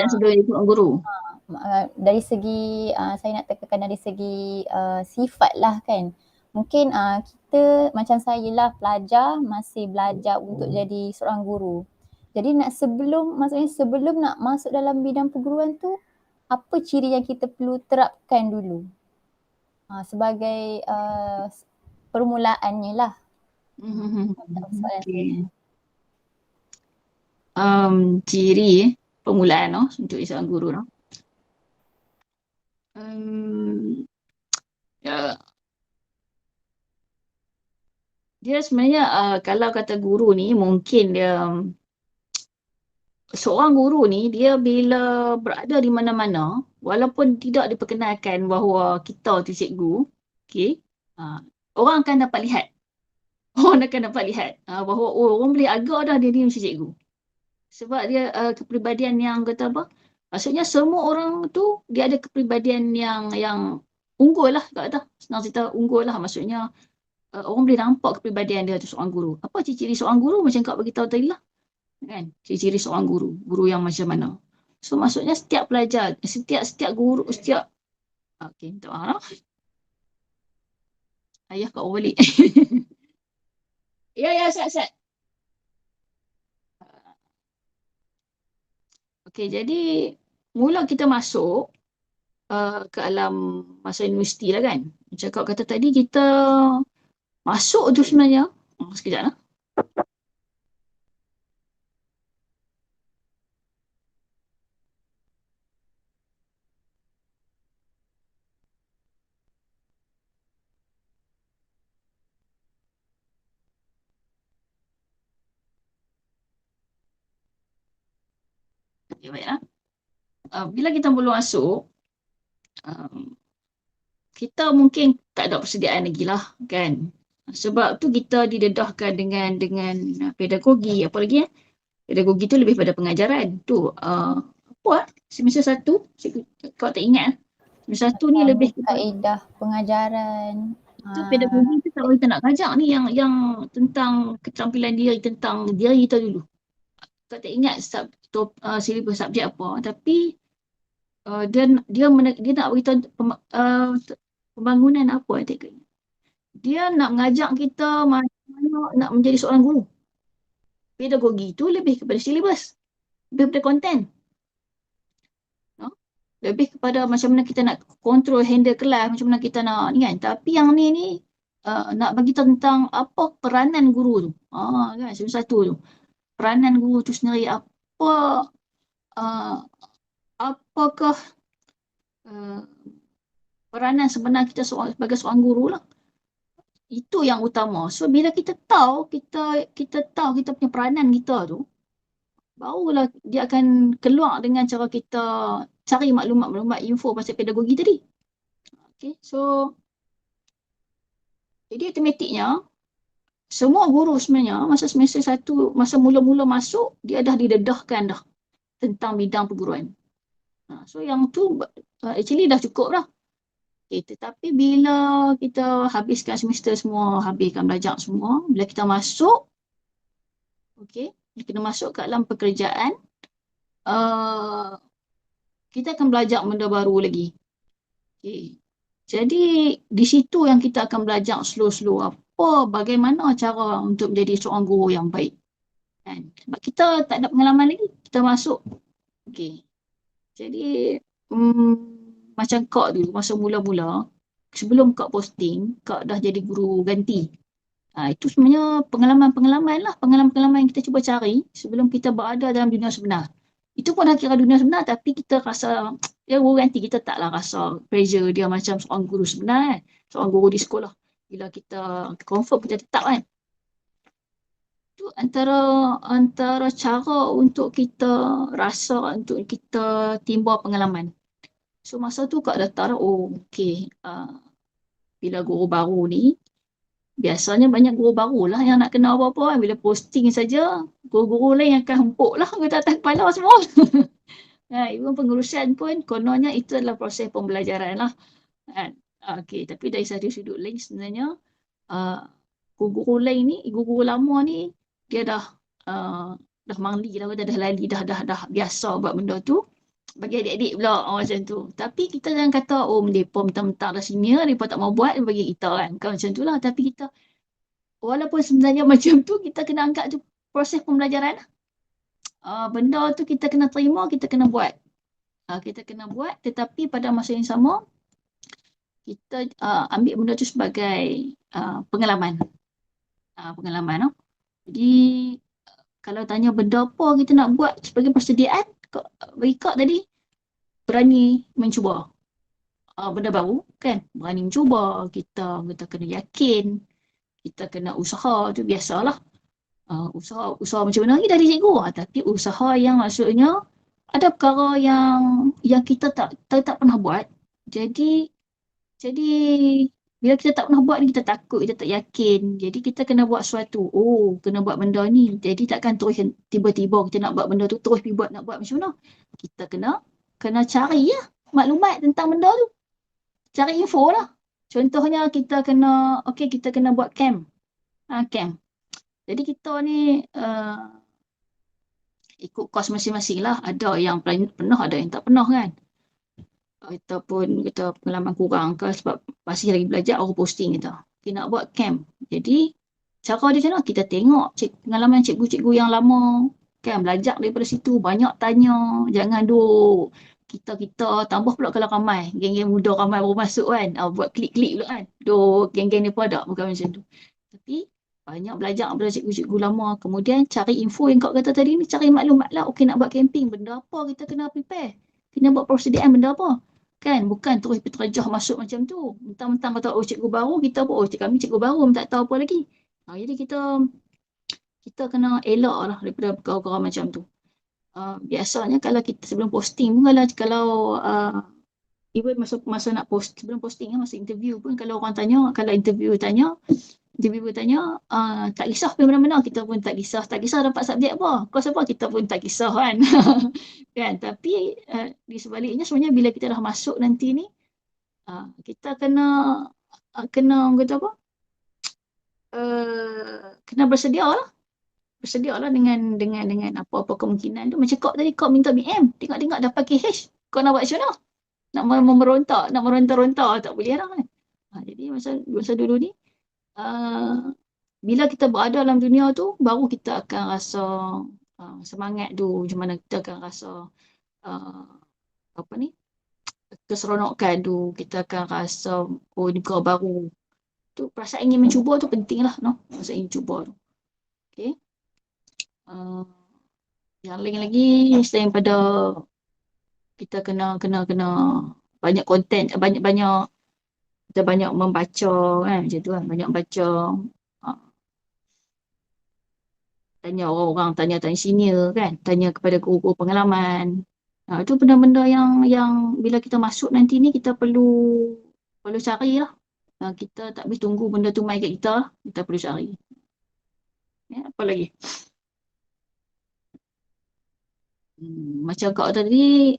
[SPEAKER 2] sebelum jadi seorang guru.
[SPEAKER 1] Dari segi saya nak tekankan dari segi sifat lah kan. Mungkin kita macam saya lah masih belajar untuk jadi seorang guru. Jadi sebelum nak masuk dalam bidang perguruan tu, apa ciri yang kita perlu terapkan dulu sebagai permulaannya lah.
[SPEAKER 2] Okay. Ciri permulaan untuk seorang guru. Dia sebenarnya kalau kata guru ni mungkin dia seorang guru ni dia bila berada di mana-mana walaupun tidak diperkenalkan bahawa kita tu cikgu, orang akan dapat lihat. Orang akan dapat lihat bahawa orang boleh agak dah dia ni macam cikgu. Sebab dia kepribadian yang kata apa? Maksudnya semua orang tu dia ada kepribadian yang unggul lah, kata senang cerita unggul lah. Maksudnya orang boleh nampak kepribadian dia tu seorang guru. Apa ciri-ciri seorang guru macam kau beritahu tadi lah. Kan? Ciri-ciri seorang guru yang macam mana. So maksudnya setiap pelajar, setiap guru, okey, minta maaf. Ayah kat balik. Ya, set. Okey, jadi mula kita masuk ke alam masa universiti lah kan. Macam kau kata tadi, kita masuk tu sebenarnya. Sekejap lah. Okay, baiklah. Bila kita mula masuk, kita mungkin tak ada persediaan lagi lah kan. Sebab tu kita didedahkan dengan pedagogi. Apa lagi pedagogi tu lebih pada pengajaran. Tu semester 1, kau tak ingat. Semester 1 ni lebih
[SPEAKER 1] kaedah pengajaran.
[SPEAKER 2] Tu pedagogi tu kalau kita nak ajak ni yang tentang keterampilan diri, tentang diri kita dulu. Kau tak ingat silibus subjek apa, tapi dia nak beritahu pembangunan apa dia nak mengajak kita macam mana nak menjadi seorang guru. Pedagogi tu lebih kepada silibus, lebih kepada konten, lebih kepada macam mana kita nak kontrol handle kelas, macam mana kita nak ni kan. Tapi yang ni nak bagi tentang apa peranan guru tu, kan, satu tu peranan guru tu sendiri, apakah peranan sebenar kita sebagai seorang guru lah. Itu yang utama. So bila kita tahu kita punya peranan kita tu, barulah dia akan keluar dengan cara kita cari maklumat info pasal pedagogi tadi. Okay, so jadi automatiknya semua guru sebenarnya masa semester 1, masa mula-mula masuk, dia dah didedahkan dah tentang bidang perguruan. So yang tu actually dah cukup dah. Okay, tetapi bila kita habiskan semester semua, habiskan belajar semua, bila kita masuk, kita masuk ke dalam pekerjaan, kita akan belajar benda baru lagi. Okay. Jadi di situ yang kita akan belajar slow-slow bagaimana cara untuk menjadi seorang guru yang baik. Kan? Sebab kita tak ada pengalaman lagi, kita masuk. Okay. Jadi macam Kak dulu, masa mula-mula, sebelum Kak posting, Kak dah jadi guru ganti. Itu sebenarnya pengalaman-pengalaman yang kita cuba cari sebelum kita berada dalam dunia sebenar. Itu pun dah kira dunia sebenar, tapi kita rasa, dia guru ganti, kita taklah rasa pressure dia macam seorang guru sebenar kan. Seorang guru di sekolah. Bila kita confirm, kita tetap kan. Itu antara cara untuk kita rasa, untuk kita timbul pengalaman. So masa tu Kak dah tahu, okay, bila guru baru ni, biasanya banyak guru baru lah yang nak kena apa-apa kan. Bila posting saja, guru-guru lain akan hempuk lah kata atas kepala semua. Even pengurusan pun kononnya itu adalah proses pembelajaran lah. Kan? Okay, tapi dari satu sudut lain sebenarnya, guru-guru lain ni, guru-guru lama ni, dia dah mangli lah, dah lali, dah biasa buat benda tu. Bagi adik-adik pula macam tu. Tapi kita jangan kata, oh mereka mentang-mentang dah senior, mereka tak mau buat bagi kita kan. Kan macam tu lah. Tapi kita, walaupun sebenarnya macam tu, kita kena angkat tu proses pembelajaran. Benda tu kita kena terima, kita kena buat. Kita kena buat, tetapi pada masa yang sama, kita ambil benda tu sebagai pengalaman. Pengalaman. Jadi, kalau tanya benda apa kita nak buat sebagai persediaan, bagi Kak tadi, berani mencuba benda baru kan, berani mencuba, kita kena yakin, kita kena usaha, tu biasalah. Usaha macam mana lagi dari cikgu, tapi usaha yang maksudnya ada perkara yang kita tak pernah buat, jadi bila kita tak pernah buat ni, kita takut, kita tak yakin. Jadi kita kena buat sesuatu. Oh, kena buat benda ni. Jadi takkan terus tiba-tiba kita nak buat benda tu, terus pergi buat, nak buat macam mana. Kita kena cari ya maklumat tentang benda tu. Cari info lah. Contohnya kita kena buat camp. Camp. Jadi kita ni ikut kos masing-masing lah. Ada yang pernah, ada yang tak pernah kan. Ataupun kita pengalaman kurang ke sebab masih lagi belajar, orang posting kita. Kita nak buat camp. Jadi, cara dia macam mana? Kita tengok pengalaman cikgu-cikgu yang lama. Kan, belajar daripada situ. Banyak tanya. Jangan duk kita tambah pula kalau ramai. Geng-geng muda ramai baru masuk kan. Buat klik-klik pula kan. Geng-geng ni pun ada. Bukan macam tu. Tapi, banyak belajar daripada cikgu-cikgu lama. Kemudian, cari info yang kau kata tadi ni. Cari maklumat lah. Okey, nak buat camping. Benda apa kita kena prepare? Kena buat persediaan benda apa? Kan, bukan terus terjah masuk macam tu. Mentang-mentang kata, oh cikgu baru, kita pun, kami cikgu baru, tak tahu apa lagi. Jadi kita kena elak lah daripada perkara-perkara macam tu. Biasanya kalau kita sebelum posting pun, kalau even masa nak post, sebelum posting, masa interview pun, kalau orang tanya, kalau interviewer tanya, tak kisah pergi mana-mana, kita pun tak kisah dapat subjek apa, kos apa, kita pun tak kisah kan. Kan, tapi di sebaliknya sebenarnya bila kita dah masuk nanti ni, kita kena kata apa, kena bersedia lah dengan apa-apa kemungkinan tu. Macam kau tadi, kau minta BM, tengok-tengok dapat KH, kau nak buat macam mana? Nak meronta-ronta, tak boleh lah kan. Jadi masa dulu ni, bila kita berada dalam dunia tu, baru kita akan rasa semangat tu, macam mana kita akan rasa keseronokan tu, kita akan rasa oh ni kau baru tu, perasaan ingin mencuba tu penting lah, no? Perasaan ingin cuba tu. Okay. Yang lain lagi selain pada kita kena banyak konten, kita banyak membaca kan, macam tu kan, banyak baca, tanya orang, tanya senior kan, tanya kepada guru-guru pengalaman. Itu benda-benda yang bila kita masuk nanti ni, kita perlu cari lah. Kita tak boleh tunggu benda tu main kat kita lah. Kita perlu cari. Apa lagi? Macam kau tadi,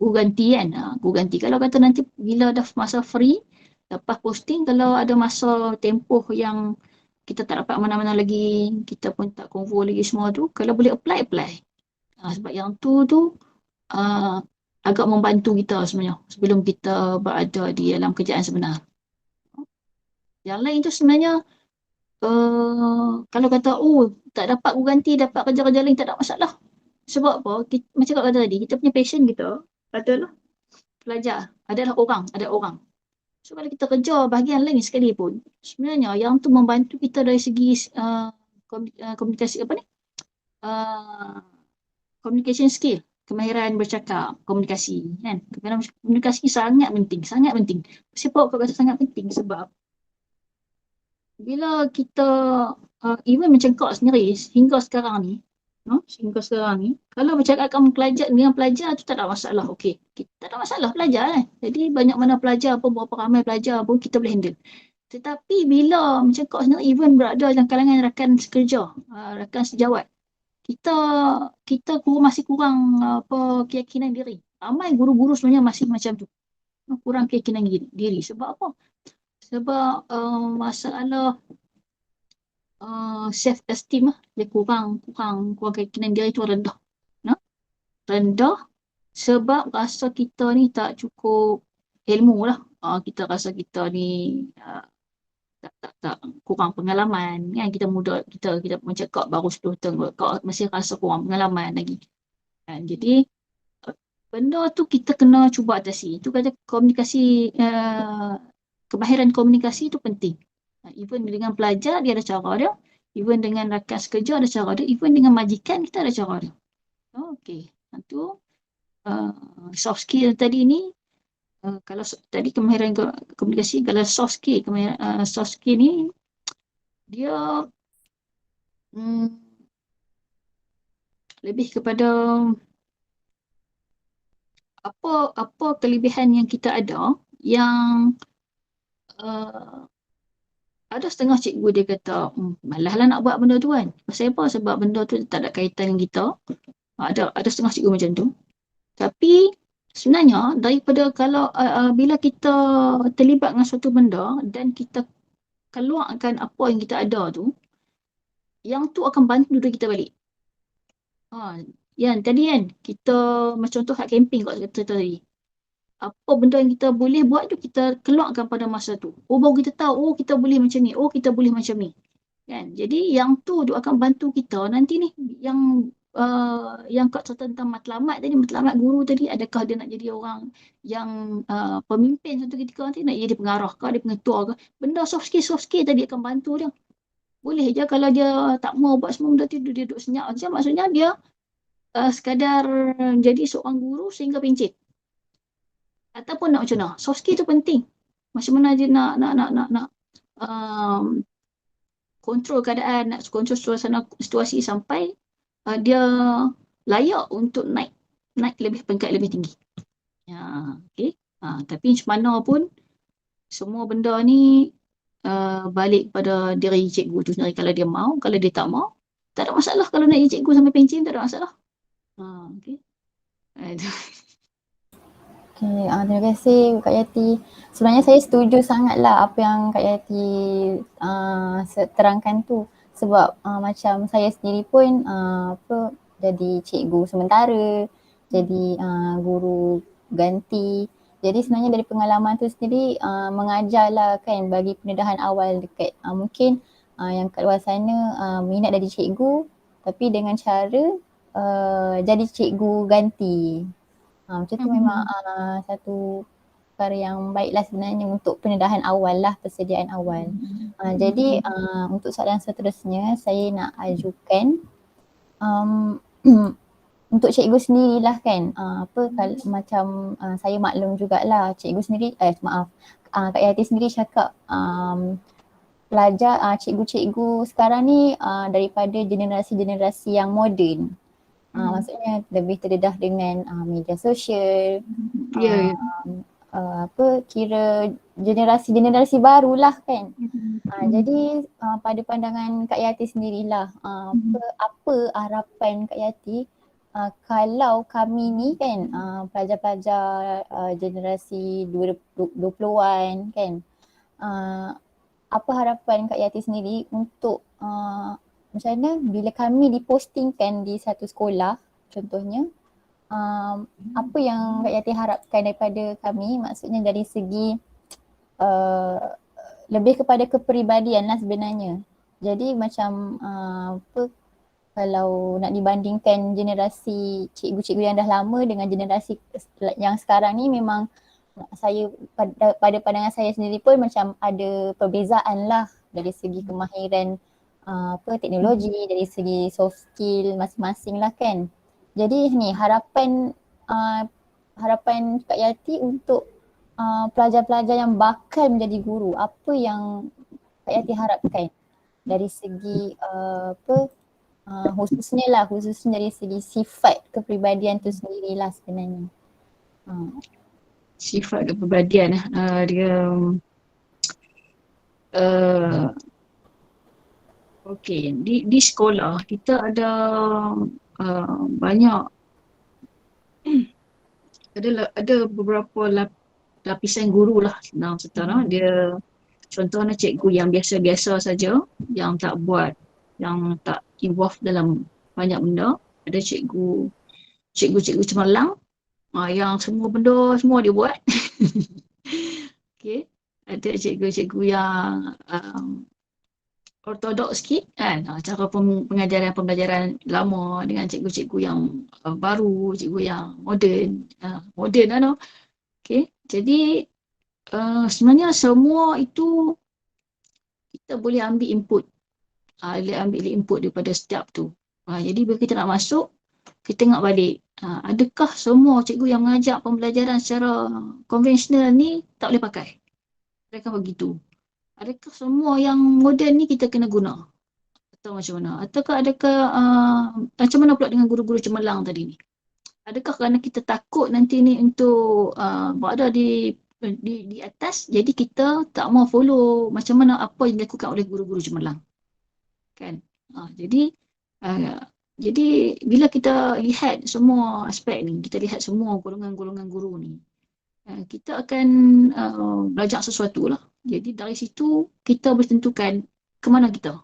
[SPEAKER 2] guru ganti kan. Guru ganti. Kalau kata nanti bila dah masa free, lepas posting, kalau ada masa tempoh yang kita tak dapat mana-mana lagi, kita pun tak convo lagi semua tu, kalau boleh apply. Sebab yang tu agak membantu kita sebenarnya sebelum kita berada di dalam kerjaan sebenar. Yang lain tu sebenarnya kalau kata tak dapat guru ganti, dapat kerja-kerja lain, tak ada masalah. Sebab apa? Macam kau kata tadi, kita punya passion kita adalah pelajar, ada orang. So kalau kita kerja bahagian lain sekalipun, sebenarnya yang tu membantu kita dari segi komunikasi communication skill, kemahiran bercakap, komunikasi kan. Kemahiran komunikasi sangat penting. Siapa kau kata sangat penting? Sebab bila kita even macam kau sendiri hingga sekarang ni, Sehingga sekarang ni kalau bercakapkan pelajar dengan pelajar tu tak ada masalah, okey, kita tak ada masalah pelajar kan, jadi banyak mana pelajar pun, berapa ramai pelajar pun kita boleh handle. Tetapi bila macam kau sendiri even berada dalam kalangan rakan sekerja, rakan sejawat, kita kita masih kurang apa keyakinan diri. Ramai guru-guru sebenarnya masih macam tu, kurang keyakinan diri. Sebab apa? Sebab masalah self esteem lah, dia kurang keyakinan diri tu rendah. Nah, rendah sebab rasa kita ni tak cukup ilmu lah. Kita rasa kita ni tak kurang pengalaman kan, kita muda, kita macam kau baru 10 tahun, kau masih rasa kurang pengalaman lagi kan. Jadi benda tu kita kena cuba atasi. Itu kata komunikasi, kemahiran komunikasi tu penting. Even dengan pelajar dia ada cara dia, even dengan rakan sekerja ada cara dia, even dengan majikan kita ada cara dia. Okey, itu soft skill tadi ni. Kalau tadi kemahiran komunikasi, kalau soft skill, soft skill ni dia lebih kepada apa kelebihan yang kita ada yang ada setengah cikgu dia kata malah lah nak buat benda tu kan. Pasal apa? Sebab benda tu tak ada kaitan dengan kita. Ada setengah cikgu macam tu. Tapi sebenarnya daripada kalau bila kita terlibat dengan suatu benda dan kita keluarkan apa yang kita ada tu, yang tu akan bantu diri kita balik. Yang tadi kan kita macam contoh hak camping kat kata tadi. Apa benda yang kita boleh buat tu kita keluarkan pada masa tu. Baru kita tahu kita boleh macam ni, kita boleh macam ni. Kan? Jadi yang tu akan bantu kita nanti ni yang kau cerita tentang matlamat tadi, matlamat guru tadi, adakah dia nak jadi orang yang pemimpin satu ketika nanti, nak jadi pengarah ke, dia pengetua ke. Benda soft skill tadi akan bantu dia. Boleh je kalau dia tak mau buat semua benda tu, dia duduk senyap saja, maksudnya dia sekadar jadi seorang guru sehingga pencet. Ataupun nak macam mana. Soft skill tu penting. Macam mana dia nak kontrol keadaan, nak kontrol suasana situasi sampai dia layak untuk naik lebih peringkat lebih tinggi. Okay. Tapi macam mana pun semua benda ni balik pada diri cikgu tu sendiri. Kalau dia mau, kalau dia tak mau, tak ada masalah. Kalau nak jadi cikgu sampai pencen, tak ada masalah. Okay.
[SPEAKER 1] Okay, terima kasih Kak Yati. Sebenarnya saya setuju sangatlah apa yang Kak Yati terangkan tu. Sebab macam saya sendiri pun jadi cikgu sementara, jadi guru ganti. Jadi sebenarnya dari pengalaman tu sendiri mengajarlah kan, bagi pendedahan awal dekat mungkin yang kat luar sana minat jadi cikgu tapi dengan cara jadi cikgu ganti. Macam tu memang satu perkara yang baiklah sebenarnya untuk pendedahan awal lah, persediaan awal. Jadi untuk soalan seterusnya saya nak ajukan untuk cikgu sendirilah kan, macam saya maklum jugalah cikgu sendiri, Kak Yati sendiri cakap pelajar, cikgu-cikgu sekarang ni daripada generasi-generasi yang moden. Maksudnya lebih terdedah dengan media sosial, kira generasi barulah kan. Jadi pada pandangan Kak Yati sendirilah, apa harapan Kak Yati kalau kami ni kan pelajar-pelajar generasi 20-an kan, apa harapan Kak Yati sendiri untuk macam mana bila kami dipostingkan di satu sekolah contohnya, apa yang Kak Yati harapkan daripada kami, maksudnya dari segi lebih kepada kepribadian lah sebenarnya. Jadi macam kalau nak dibandingkan generasi cikgu-cikgu yang dah lama dengan generasi yang sekarang ni, memang saya pada pandangan saya sendiri pun macam ada perbezaan lah dari segi kemahiran teknologi, dari segi soft skill masing-masing lah kan. Jadi ni harapan Kak Yati untuk pelajar-pelajar yang bakal menjadi guru, apa yang Kak Yati harapkan dari segi Khususnya dari segi sifat kepribadian tu sendirilah sebenarnya.
[SPEAKER 2] Sifat kepribadian dia okey, di sekolah kita ada banyak ada beberapa lapisan guru lah senang cerita. Dia contohnya cikgu yang biasa-biasa saja, yang tak involve dalam banyak benda. Ada cikgu cemerlang yang semua benda semua dia buat. Okey. Ada cikgu-cikgu yang ortodoks sikit kan, cara pembelajaran lama dengan cikgu-cikgu yang baru, cikgu yang moden lah no. Okay, jadi sebenarnya semua itu kita boleh ambil input daripada setiap tu. Jadi bila kita nak masuk, kita tengok balik, adakah semua cikgu yang mengajar pembelajaran secara konvensional ni tak boleh pakai? Adakah begitu? Adakah semua yang moden ni kita kena guna? Atau macam mana? Ataukah macam mana pula dengan guru-guru cemerlang tadi ni? Adakah kerana kita takut nanti ni untuk berada di atas, jadi kita tak mau follow macam mana apa yang dilakukan oleh guru-guru cemerlang? Kan? Jadi bila kita lihat semua aspek ni, kita lihat semua golongan-golongan guru ni, kita akan belajar sesuatu lah. Jadi dari situ kita boleh tentukan ke mana kita.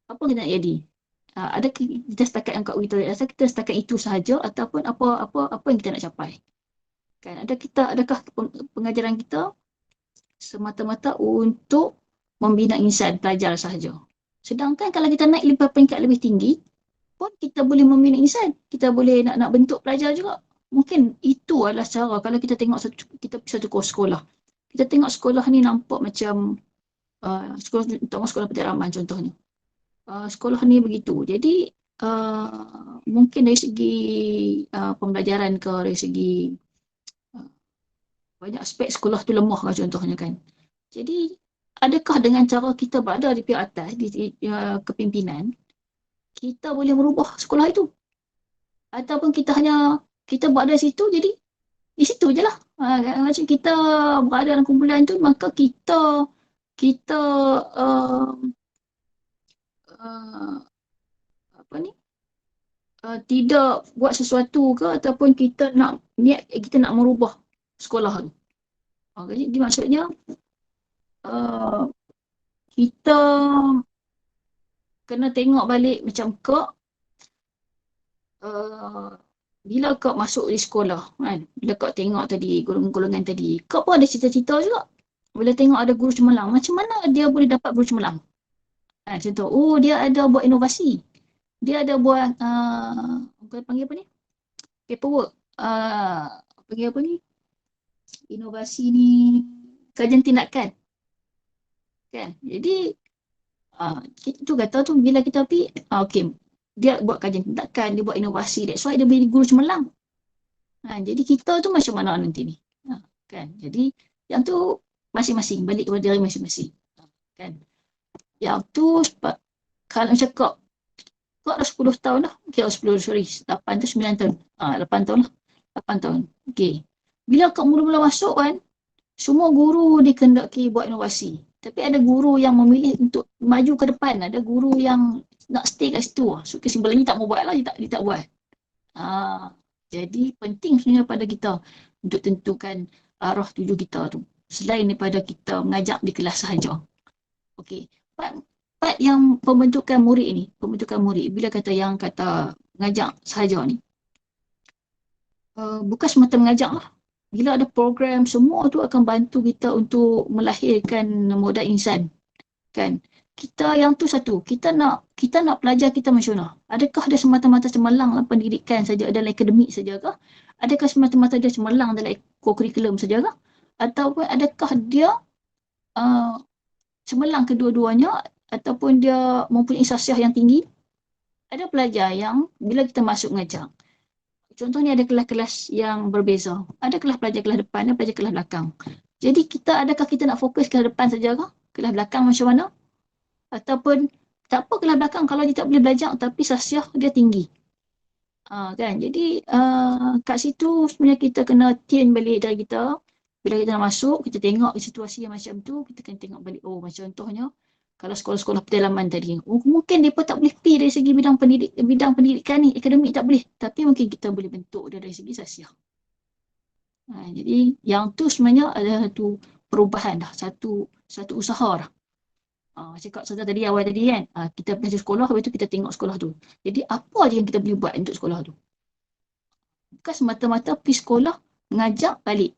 [SPEAKER 2] Apa kita nak jadi? Adakah kita setakat yang Kak Wita rasa kita setakat itu sahaja ataupun apa yang kita nak capai? Kan adakah pengajaran kita semata-mata untuk membina insan pelajar sahaja? Sedangkan kalau kita naik peringkat lebih tinggi pun kita boleh membina insan, kita boleh nak bentuk pelajar juga. Mungkin itu adalah cara kalau kita tengok kita pergi satu sekolah. Kita tengok sekolah ni nampak macam sekolah Petik Rahman contohnya. Sekolah ni begitu. Jadi mungkin dari segi pembelajaran ke, dari segi banyak aspek sekolah tu lemah lah contohnya kan. Jadi adakah dengan cara kita berada di pihak atas, di kepimpinan, kita boleh merubah sekolah itu? Ataupun kita berada di situ, jadi di situ je lah. Macam kita berada dalam kumpulan tu, maka kita tidak buat sesuatu ke ataupun kita nak merubah sekolah tu. Jadi maksudnya kita kena tengok balik macam Kak bila Kak masuk di sekolah kan, bila Kak tengok tadi golongan-golongan tadi, Kak pun ada cita-cita juga. Bila tengok ada guru cemerlang, macam mana dia boleh dapat guru cemerlang? Contoh, dia ada buat inovasi. Dia ada buat panggil apa ni? Paperwork. Panggil apa ni? Inovasi ni kajian tindakan. Kan? Jadi itu kata tu bila kita pergi, okey, dia buat kajian tindakan, dia buat inovasi, that's why dia boleh guru cemerlang. Jadi kita tu macam mana nanti ni? Kan? Jadi yang tu masing-masing, balik kepada diri masing-masing. Kan? Yang tu kalau macam Kak dah 10 tahun lah. Okay, 8 tu 9 tahun. 8 tahun lah. 8 tahun. Okay. Bila Kak mula-mula masuk kan, semua guru dikehendaki buat inovasi. Tapi ada guru yang memilih untuk maju ke depan. Ada guru yang nak stay kat situ. So kesimpulannya tak mau buat lah, dia tak buat. Jadi penting sebenarnya pada kita untuk tentukan arah tuju kita tu. Selain daripada kita mengajar di kelas sahaja. Okey. Part yang pembentukan murid, bila kata mengajar sahaja ni. Bukan semata mengajar lah. Bila ada program, semua tu akan bantu kita untuk melahirkan modal insan. Kan? Kita yang tu satu, kita nak pelajar kita macam mana? Adakah dia semata-mata cemerlang dalam pendidikan saja, dalam akademik saja kah? Adakah semata-mata dia cemerlang dalam ekokurikulum saja kah? Ataupun adakah dia cemerlang kedua-duanya ataupun dia mempunyai sasiah yang tinggi? Ada pelajar yang bila kita masuk mengajar, contohnya ada kelas-kelas yang berbeza. Ada pelajar kelas depan, ada pelajar kelas belakang. Jadi adakah kita nak fokus kelas depan saja kah? Kelas belakang macam mana? Ataupun tak apa kelas belakang kalau dia tak boleh belajar tapi sasiah dia tinggi. Kan? Jadi kat situ sebenarnya kita kena tune balik dari kita. Bila kita nak masuk, kita tengok situasi yang macam tu, kita kena tengok balik. Oh, macam contohnya, kalau sekolah-sekolah pedalaman tadi, mungkin mereka tak boleh pergi dari segi bidang pendidikan ni, akademik tak boleh. Tapi mungkin kita boleh bentuk dia dari segi sasiah. Jadi yang tu sebenarnya adalah satu perubahan dah, satu usaha dah. Cakap saja tadi awal tadi kan, kita pergi sekolah, lepas tu kita tengok sekolah tu. Jadi apa je yang kita boleh buat untuk sekolah tu? Bukan semata-mata pergi sekolah, mengajak balik.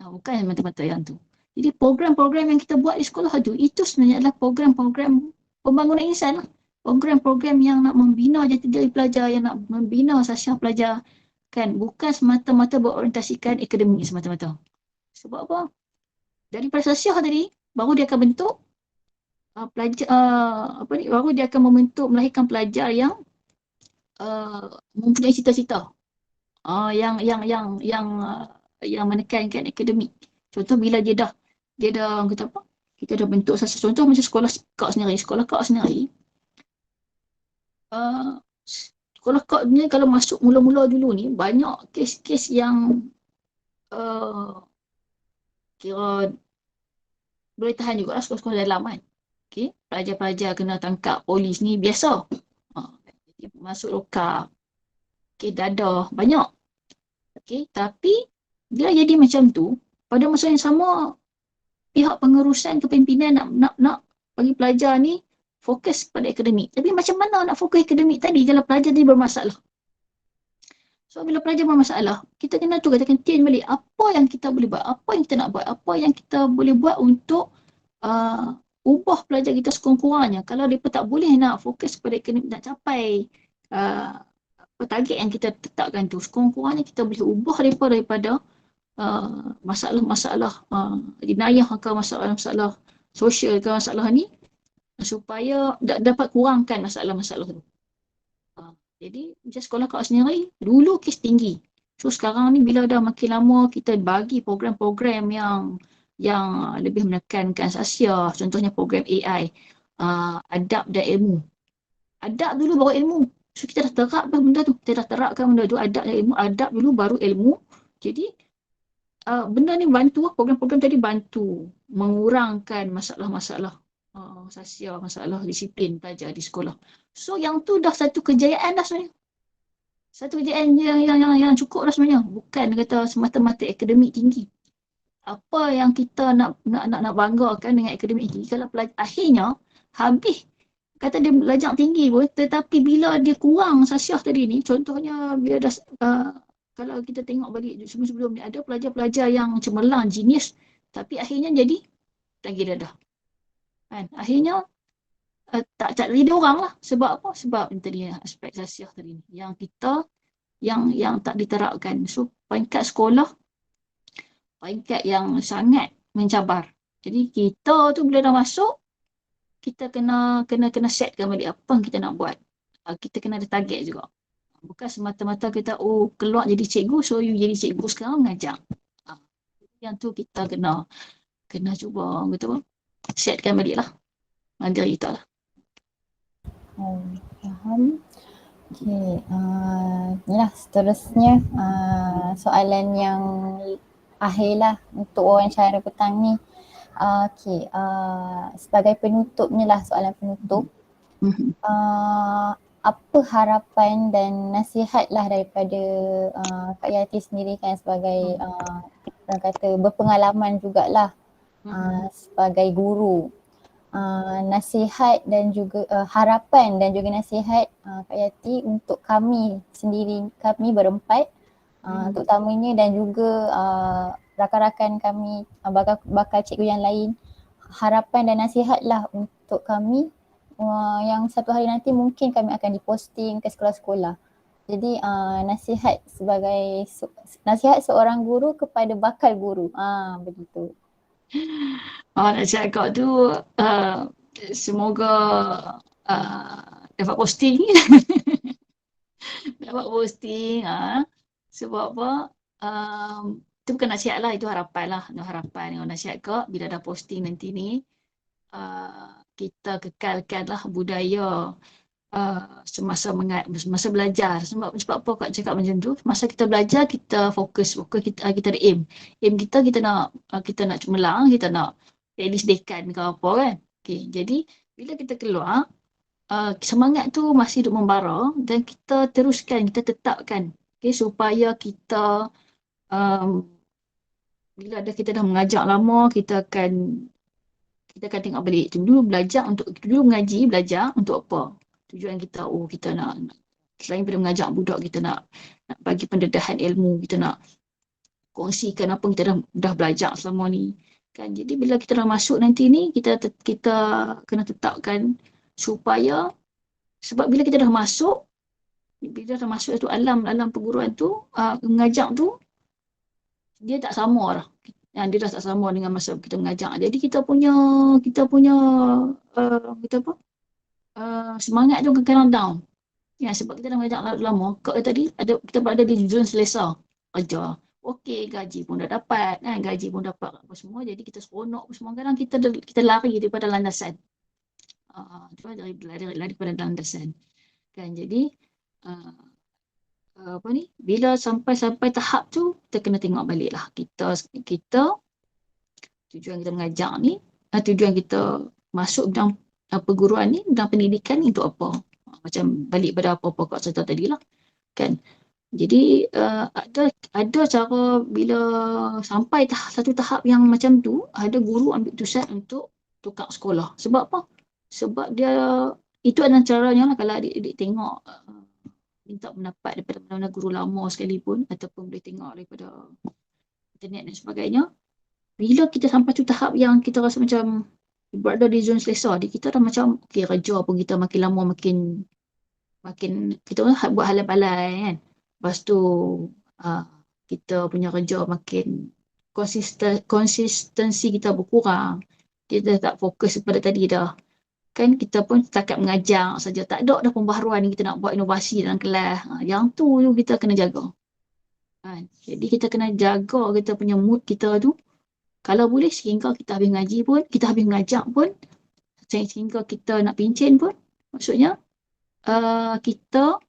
[SPEAKER 2] Bukan semata-mata yang tu. Jadi program-program yang kita buat di sekolah tu, itu sebenarnya adalah program-program pembangunan insan lah. Program-program yang nak membina jati diri pelajar, yang nak membina sasiah pelajar. Kan, bukan semata-mata berorientasikan akademik semata-mata. Sebab apa? Daripada sasiah tadi, baru dia akan bentuk pelajar, baru dia akan melahirkan pelajar yang mempunyai cita-cita. Yang menekankan akademik. Contoh bila dia dah kata apa? Kita dah bentuk contoh macam sekolah kak sendiri. Sekolah kak sendiri. Sekolah kak ni kalau masuk mula-mula dulu ni banyak kes-kes yang kira boleh tahan jugalah sekolah-sekolah dalam kan. Okay. Pelajar-pelajar kena tangkap polis ni biasa. Masuk lokap. Okay, dadah. Banyak. Okay. Tapi bila jadi macam tu, pada masa yang sama, pihak pengurusan kepimpinan nak bagi pelajar ni fokus pada akademik. Tapi macam mana nak fokus akademik tadi kalau pelajar tadi bermasalah? So bila pelajar bermasalah, kita kena katakan tune balik apa yang kita boleh buat, apa yang kita nak buat, apa yang kita boleh buat untuk ubah pelajar kita sekurang-kurangnya. Kalau mereka tak boleh nak fokus pada akademik, nak capai target yang kita tetapkan tu, sekurang-kurangnya kita boleh ubah daripada masalah-masalah jenayah ke masalah-masalah sosial ke masalah ni supaya dapat kurangkan masalah-masalah tu. Jadi macam sekolah kak sendiri dulu kes tinggi. So sekarang ni bila dah makin lama kita bagi program-program yang lebih menekankan sasiah, contohnya program AI, adab dan ilmu. Adab dulu baru ilmu. So kita dah terap dah benda tu. Kita dah terapkan benda tu, adab dan ilmu. Adab dulu baru ilmu. Jadi benda ni bantu, program-program tadi bantu mengurangkan masalah-masalah sosial, masalah disiplin pelajar di sekolah. So yang tu dah satu kejayaan dah sebenarnya. Satu kejayaan yang cukup dah sebenarnya. Bukan kata semata-mata akademik tinggi. Apa yang kita nak banggakan dengan akademik tinggi, kalau pelajar akhirnya habis kata dia belajar tinggi pun, tetapi bila dia kurang sasiah tadi ni, contohnya bila dah kalau kita tengok balik sebelum ni, ada pelajar-pelajar yang cemerlang, genius, tapi akhirnya jadi tanggi dadah. Kan? Akhirnya tak leader orang lah. Sebab apa? Sebab tadi aspek sasiah tadi ni. Yang kita, yang tak diterapkan. So, peringkat sekolah, peringkat yang sangat mencabar. Jadi, kita tu bila dah masuk, kita kena setkan balik apa yang kita nak buat. Kita kena ada target juga. Bukan semata-mata kita keluar jadi cikgu, so you jadi cikgu sekarang mengajar. Yang tu kita kena cuba betul setkan balik lah diri kita lah.
[SPEAKER 1] Faham. Okay, inilah seterusnya soalan yang akhir lah untuk wawancara petang ni. Okay, sebagai penutupnya lah, soalan penutup. Apa harapan dan nasihat lah daripada Kak Yati sendiri kan sebagai orang kata berpengalaman jugalah sebagai guru. Nasihat dan juga harapan dan juga nasihat Kak Yati untuk kami sendiri, kami berempat terutamanya, dan juga rakan-rakan kami, bakal cikgu yang lain. Harapan dan nasihat lah untuk kami yang satu hari nanti mungkin kami akan diposting ke sekolah-sekolah. Jadi nasihat seorang guru kepada bakal guru. Begitu.
[SPEAKER 2] Nasihat kau tu semoga dapat posting. Dapat posting. Sebab apa? Itu bukan nasihat lah, itu harapan lah. Harapan dengan nasihat kau bila dah posting nanti ni. kita kekalkanlah budaya semasa belajar. Sebab apa Kak cakap macam tu? Masa kita belajar kita fokus kita ada aim kita nak cemerlang, kita nak at least dekan ke apa kan. Okay, jadi bila kita keluar semangat tu masih duk membara dan kita teruskan, kita tetapkan, okay, supaya kita bila kita dah mengajar lama, kita akan tengok balik. Dulu mengaji, belajar untuk apa? Tujuan kita, kita nak selain daripada mengajak budak, kita nak bagi pendedahan ilmu, kita nak kongsikan apa kita dah belajar selama ni. Kan? Jadi bila kita dah masuk nanti ni, kita kena tetapkan supaya, sebab bila kita dah masuk tu alam perguruan tu, mengajak tu, dia tak sama lah. Dia dah tak sama dengan masa kita mengajar. Jadi kita punya semangat tu akan down. Ya, sebab kita dah mengajar lama. Kak tadi kita berada di zon selesa ajar. Okey, gaji pun dah dapat, kan? Gaji pun dapat apa semua. Jadi kita seronok apa semua. Kadang kita lari daripada landasan. Lari pada landasan. Kan? Jadi bila sampai tahap tu, kita kena tengok balik lah. Kita tujuan kita mengajar ni, tujuan kita masuk dalam perguruan ni, dalam pendidikan ni untuk apa? Macam balik pada apa-apa Kak cerita tadi lah. Kan? Jadi ada cara bila sampai satu tahap yang macam tu, ada guru ambil keputusan untuk tukar sekolah. Sebab apa? Sebab dia, itu adalah caranya lah kalau adik-adik tengok, minta pendapat daripada mana-mana guru lama sekalipun, ataupun boleh tengok daripada internet dan sebagainya. Bila kita sampai tu tahap yang kita rasa macam berada di zon selesa, kita dah macam kerja pun kita makin lama makin kita buat halai-balai kan. Lepas tu kita punya kerja makin konsistensi kita berkurang. Kita tak fokus pada tadi dah. Kan kita pun setakat mengajar saja, tak ada dah pembaharuan kita nak buat inovasi dalam kelas. Yang tu kita kena jaga. Jadi kita kena jaga kita punya mood kita tu. Kalau boleh sehingga kita habis ngaji pun, kita habis mengajar pun, sehingga kita nak pincin pun, maksudnya kita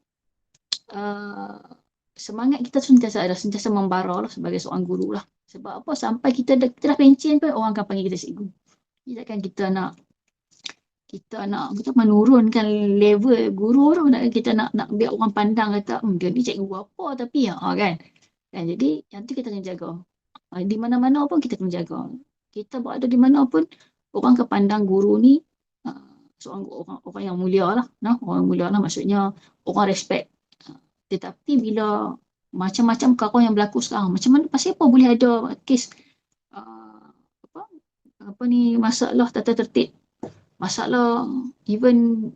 [SPEAKER 2] semangat kita sentiasa membara lah sebagai seorang guru lah. Sebab apa? Sampai kita dah pencen pun orang akan panggil kita cikgu. Takkan kita nak menurunkan level guru tu, kita nak biar orang pandang kata dia ni cikgu apa tapi kan. Jadi yang tu kita kena jaga. Di mana-mana pun kita kena jaga. Kita berada di mana pun orang akan pandang guru ni seorang orang yang mulia lah. Orang mulia lah, maksudnya orang respect. Tetapi bila macam-macam perkara yang berlaku sekarang, macam mana, pasal apa boleh ada kes masalah tata tertib, masalah even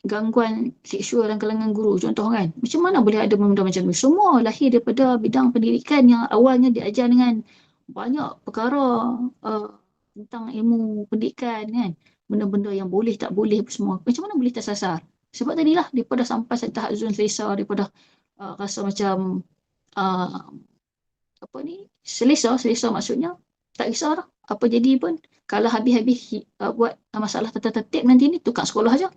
[SPEAKER 2] gangguan seksual dalam kalangan guru contoh kan. Macam mana boleh ada benda macam ni? Semua lahir daripada bidang pendidikan yang awalnya diajar dengan banyak perkara tentang ilmu pendidikan kan. Benda-benda yang boleh tak boleh semua. Macam mana boleh tersasar? Sebab tadilah daripada sampai tahap zon selesa, daripada rasa macam selesa maksudnya tak kisah dah apa jadi pun. Kalau habis-habis buat masalah tata tertib nanti ni, tukar sekolah saja.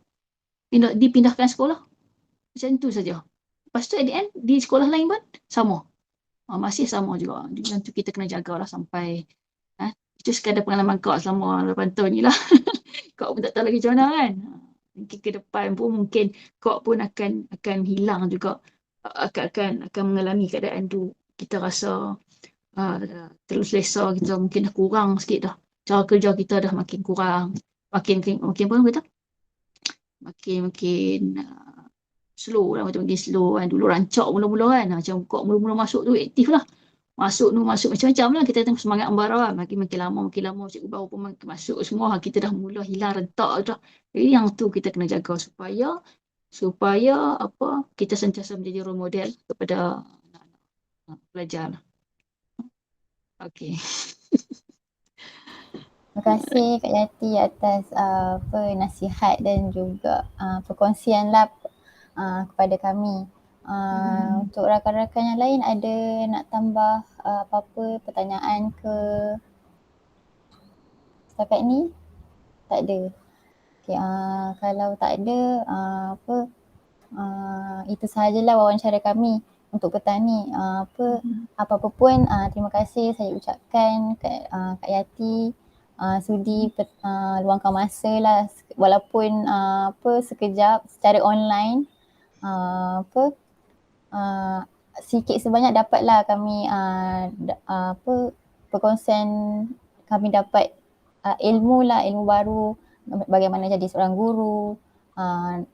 [SPEAKER 2] Dipindahkan sekolah. Macam tu saja. Lepas tu at the end, di sekolah lain pun sama. Masih sama juga. Jadi tu kita kena jagalah sampai itu sekadar pengalaman kau selama 8 tahun ni lah. Kau pun tak tahu lagi macam mana kan. Mungkin ke depan pun mungkin kau pun akan hilang juga. Akan mengalami keadaan tu. Kita rasa terlalu selesa, kita mungkin dah kurang sikit dah. Cara kerja kita dah makin kurang. Makin pun kata? Makin slow lah, makin slow kan. Dulu rancak mula-mula kan. Macam kau mula-mula masuk tu aktif lah. Masuk macam-macam lah. Kita tengok semangat membara lah. Makin lama, cikgu baru pun makin masuk semua. Kita dah mula hilang rentak dah. Jadi yang tu kita kena jaga supaya kita sentiasa menjadi role model kepada anak-anak pelajar lah. Okay.
[SPEAKER 1] Terima kasih Kak Yati atas nasihat dan juga perkongsian lah kepada kami. Untuk rakan-rakan yang lain ada nak tambah apa-apa pertanyaan ke setakat ni? Tak ada. Okay, kalau tak ada itu sahajalah wawancara kami untuk petang ni. Apa-apa pun terima kasih saya ucapkan kat Kak Yati sudi luangkan masa lah walaupun sekejap secara online sikit sebanyak dapatlah kami perkongsian, kami dapat ilmu baru bagaimana jadi seorang guru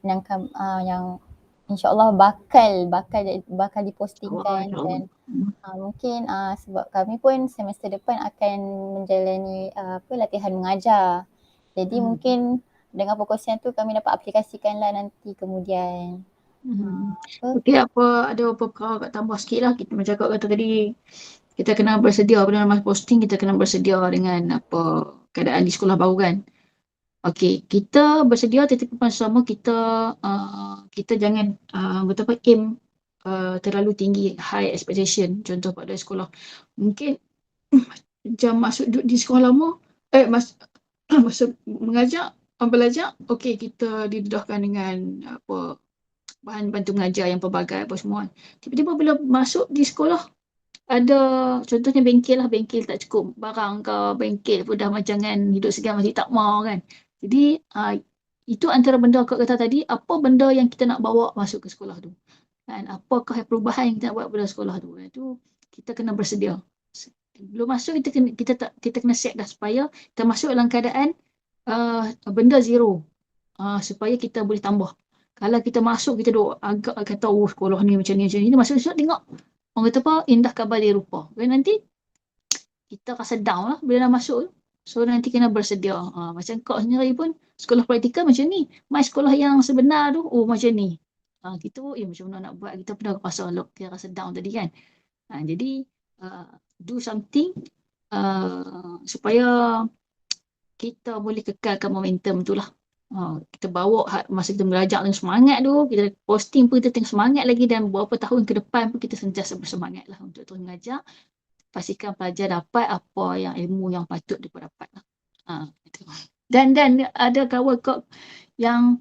[SPEAKER 1] yang insyaAllah bakal dipostingkan dan mungkin sebab kami pun semester depan akan menjalani latihan mengajar. Jadi mungkin dengan perkongsian tu kami dapat aplikasikanlah nanti kemudian.
[SPEAKER 2] Okey, ada apa perkara kat tambah sikit lah. Kita macam cakap kata tadi, kita kena bersedia pada masa posting, kita kena bersedia dengan apa keadaan di sekolah baru kan. Okey, kita bersedia tetapi masa sama kita jangan betapa aim terlalu tinggi, high expectation. Contoh pada sekolah, mungkin macam masuk di sekolah lama, masa mengajar, belajar, okey kita didedahkan dengan apa bahan bantu mengajar yang pelbagai apa semua. Tiba-tiba bila masuk di sekolah, ada contohnya bengkel tak cukup barang ke, bengkel pun dah macam kan hidup segan masih tak mau kan. Jadi itu antara benda kau kata tadi, apa benda yang kita nak bawa masuk ke sekolah tu kan, apakah perubahan yang kita nak buat pada sekolah tu. Itu kita kena bersedia. Belum masuk kita kena set dah supaya kita masuk dalam keadaan benda zero supaya kita boleh tambah. Kalau kita masuk kita duk agak kata sekolah ni macam ni, masuk tengok orang kata apa, indah kabar dia rupa. Jadi nanti kita rasa down lah bila dah masuk. So nanti kena bersedia. Macam kau sendiri pun sekolah praktikal macam ni. Mai sekolah yang sebenar tu, macam ni. Kita macam mana nak buat, kita pernah rasa kita rasa down tadi kan. Jadi do something supaya kita boleh kekalkan momentum tu lah. Kita bawa masa kita belajar dengan semangat tu, kita posting pun kita tengok semangat lagi, dan beberapa tahun ke depan pun kita sentiasa bersemangat lah untuk terus mengajar. Pastikan pelajar dapat apa yang ilmu yang patut dia dapat lah. Itu. Dan ada kawan kau yang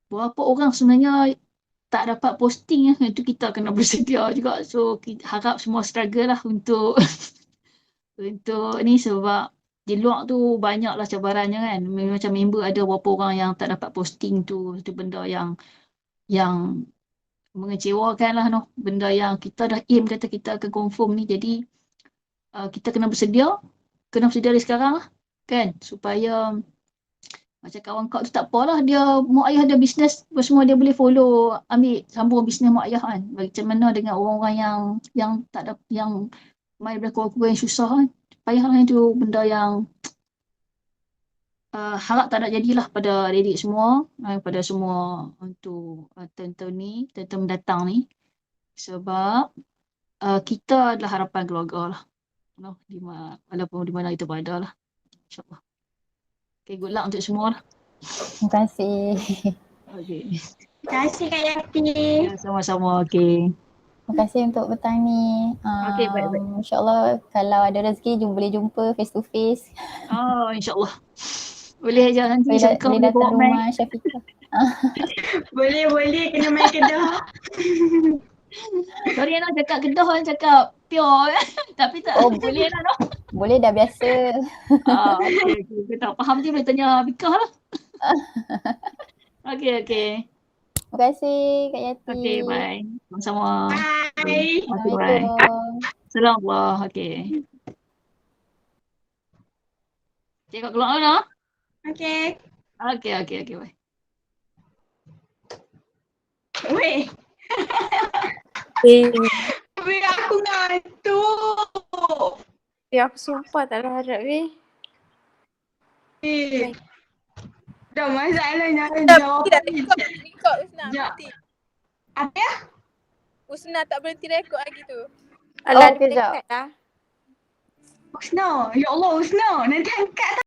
[SPEAKER 2] beberapa orang sebenarnya tak dapat posting ya, itu kita kena bersedia juga. So kita harap semua struggle lah untuk untuk ni, sebab di luar tu banyaklah cabarannya kan. Macam member ada beberapa orang yang tak dapat posting tu, itu benda yang mengecewakan lah no. Benda yang kita dah aim kata kita akan confirm ni, jadi kita kena bersedia dari sekarang lah kan, supaya macam kawan kau tu tak apalah, dia mak ayah dia bisnes semua, dia boleh follow ambil sambung bisnes mak ayah kan. Macam mana dengan orang-orang yang tak ada, yang main berkeluarga yang susah kan, payahlah itu benda yang harap tak nak jadilah pada adik semua, pada semua untuk tahun ni, tahun mendatang ni, sebab kita adalah harapan keluarga lah. Walaupun di mana kita berada lah. InsyaAllah. Okay, good luck untuk semua lah.
[SPEAKER 1] Terima kasih.
[SPEAKER 2] Okay.
[SPEAKER 5] Terima kasih Kak Yati.
[SPEAKER 2] Ya, sama-sama. Okay.
[SPEAKER 1] Terima kasih untuk petang ni.
[SPEAKER 2] Okay, baik-baik.
[SPEAKER 1] InsyaAllah kalau ada rezeki boleh jumpa face to face.
[SPEAKER 2] InsyaAllah. Boleh aja nanti
[SPEAKER 1] Boleh datang rumah Syafiqah.
[SPEAKER 5] Boleh kena main Kedah.
[SPEAKER 2] Sorry nak cakap Kedah, cakap pure tapi tak boleh lah no.
[SPEAKER 1] Boleh, dah biasa.
[SPEAKER 2] Okay. Kita tak faham je boleh tanya Bikah lah. Okay.
[SPEAKER 1] Terima kasih Kak Yati.
[SPEAKER 2] Okay, bye. Sama-sama.
[SPEAKER 5] Bye.
[SPEAKER 1] Assalamualaikum.
[SPEAKER 2] Assalamualaikum. Okay. Cakap keluar no?
[SPEAKER 5] Okay.
[SPEAKER 2] Okay, bye.
[SPEAKER 5] Weh. Weh, aku ngantuk.
[SPEAKER 3] Aku sumpah tak ada harap weh.
[SPEAKER 5] Dah masalahnya
[SPEAKER 3] Tidak
[SPEAKER 5] jawapan.
[SPEAKER 3] rekod Usna.
[SPEAKER 5] Sekejap. Apa ya?
[SPEAKER 3] Usna tak berhenti rekod lagi tu.
[SPEAKER 1] Alah, kejap.
[SPEAKER 5] Usna. Ya Allah, Usna. Nanti angkat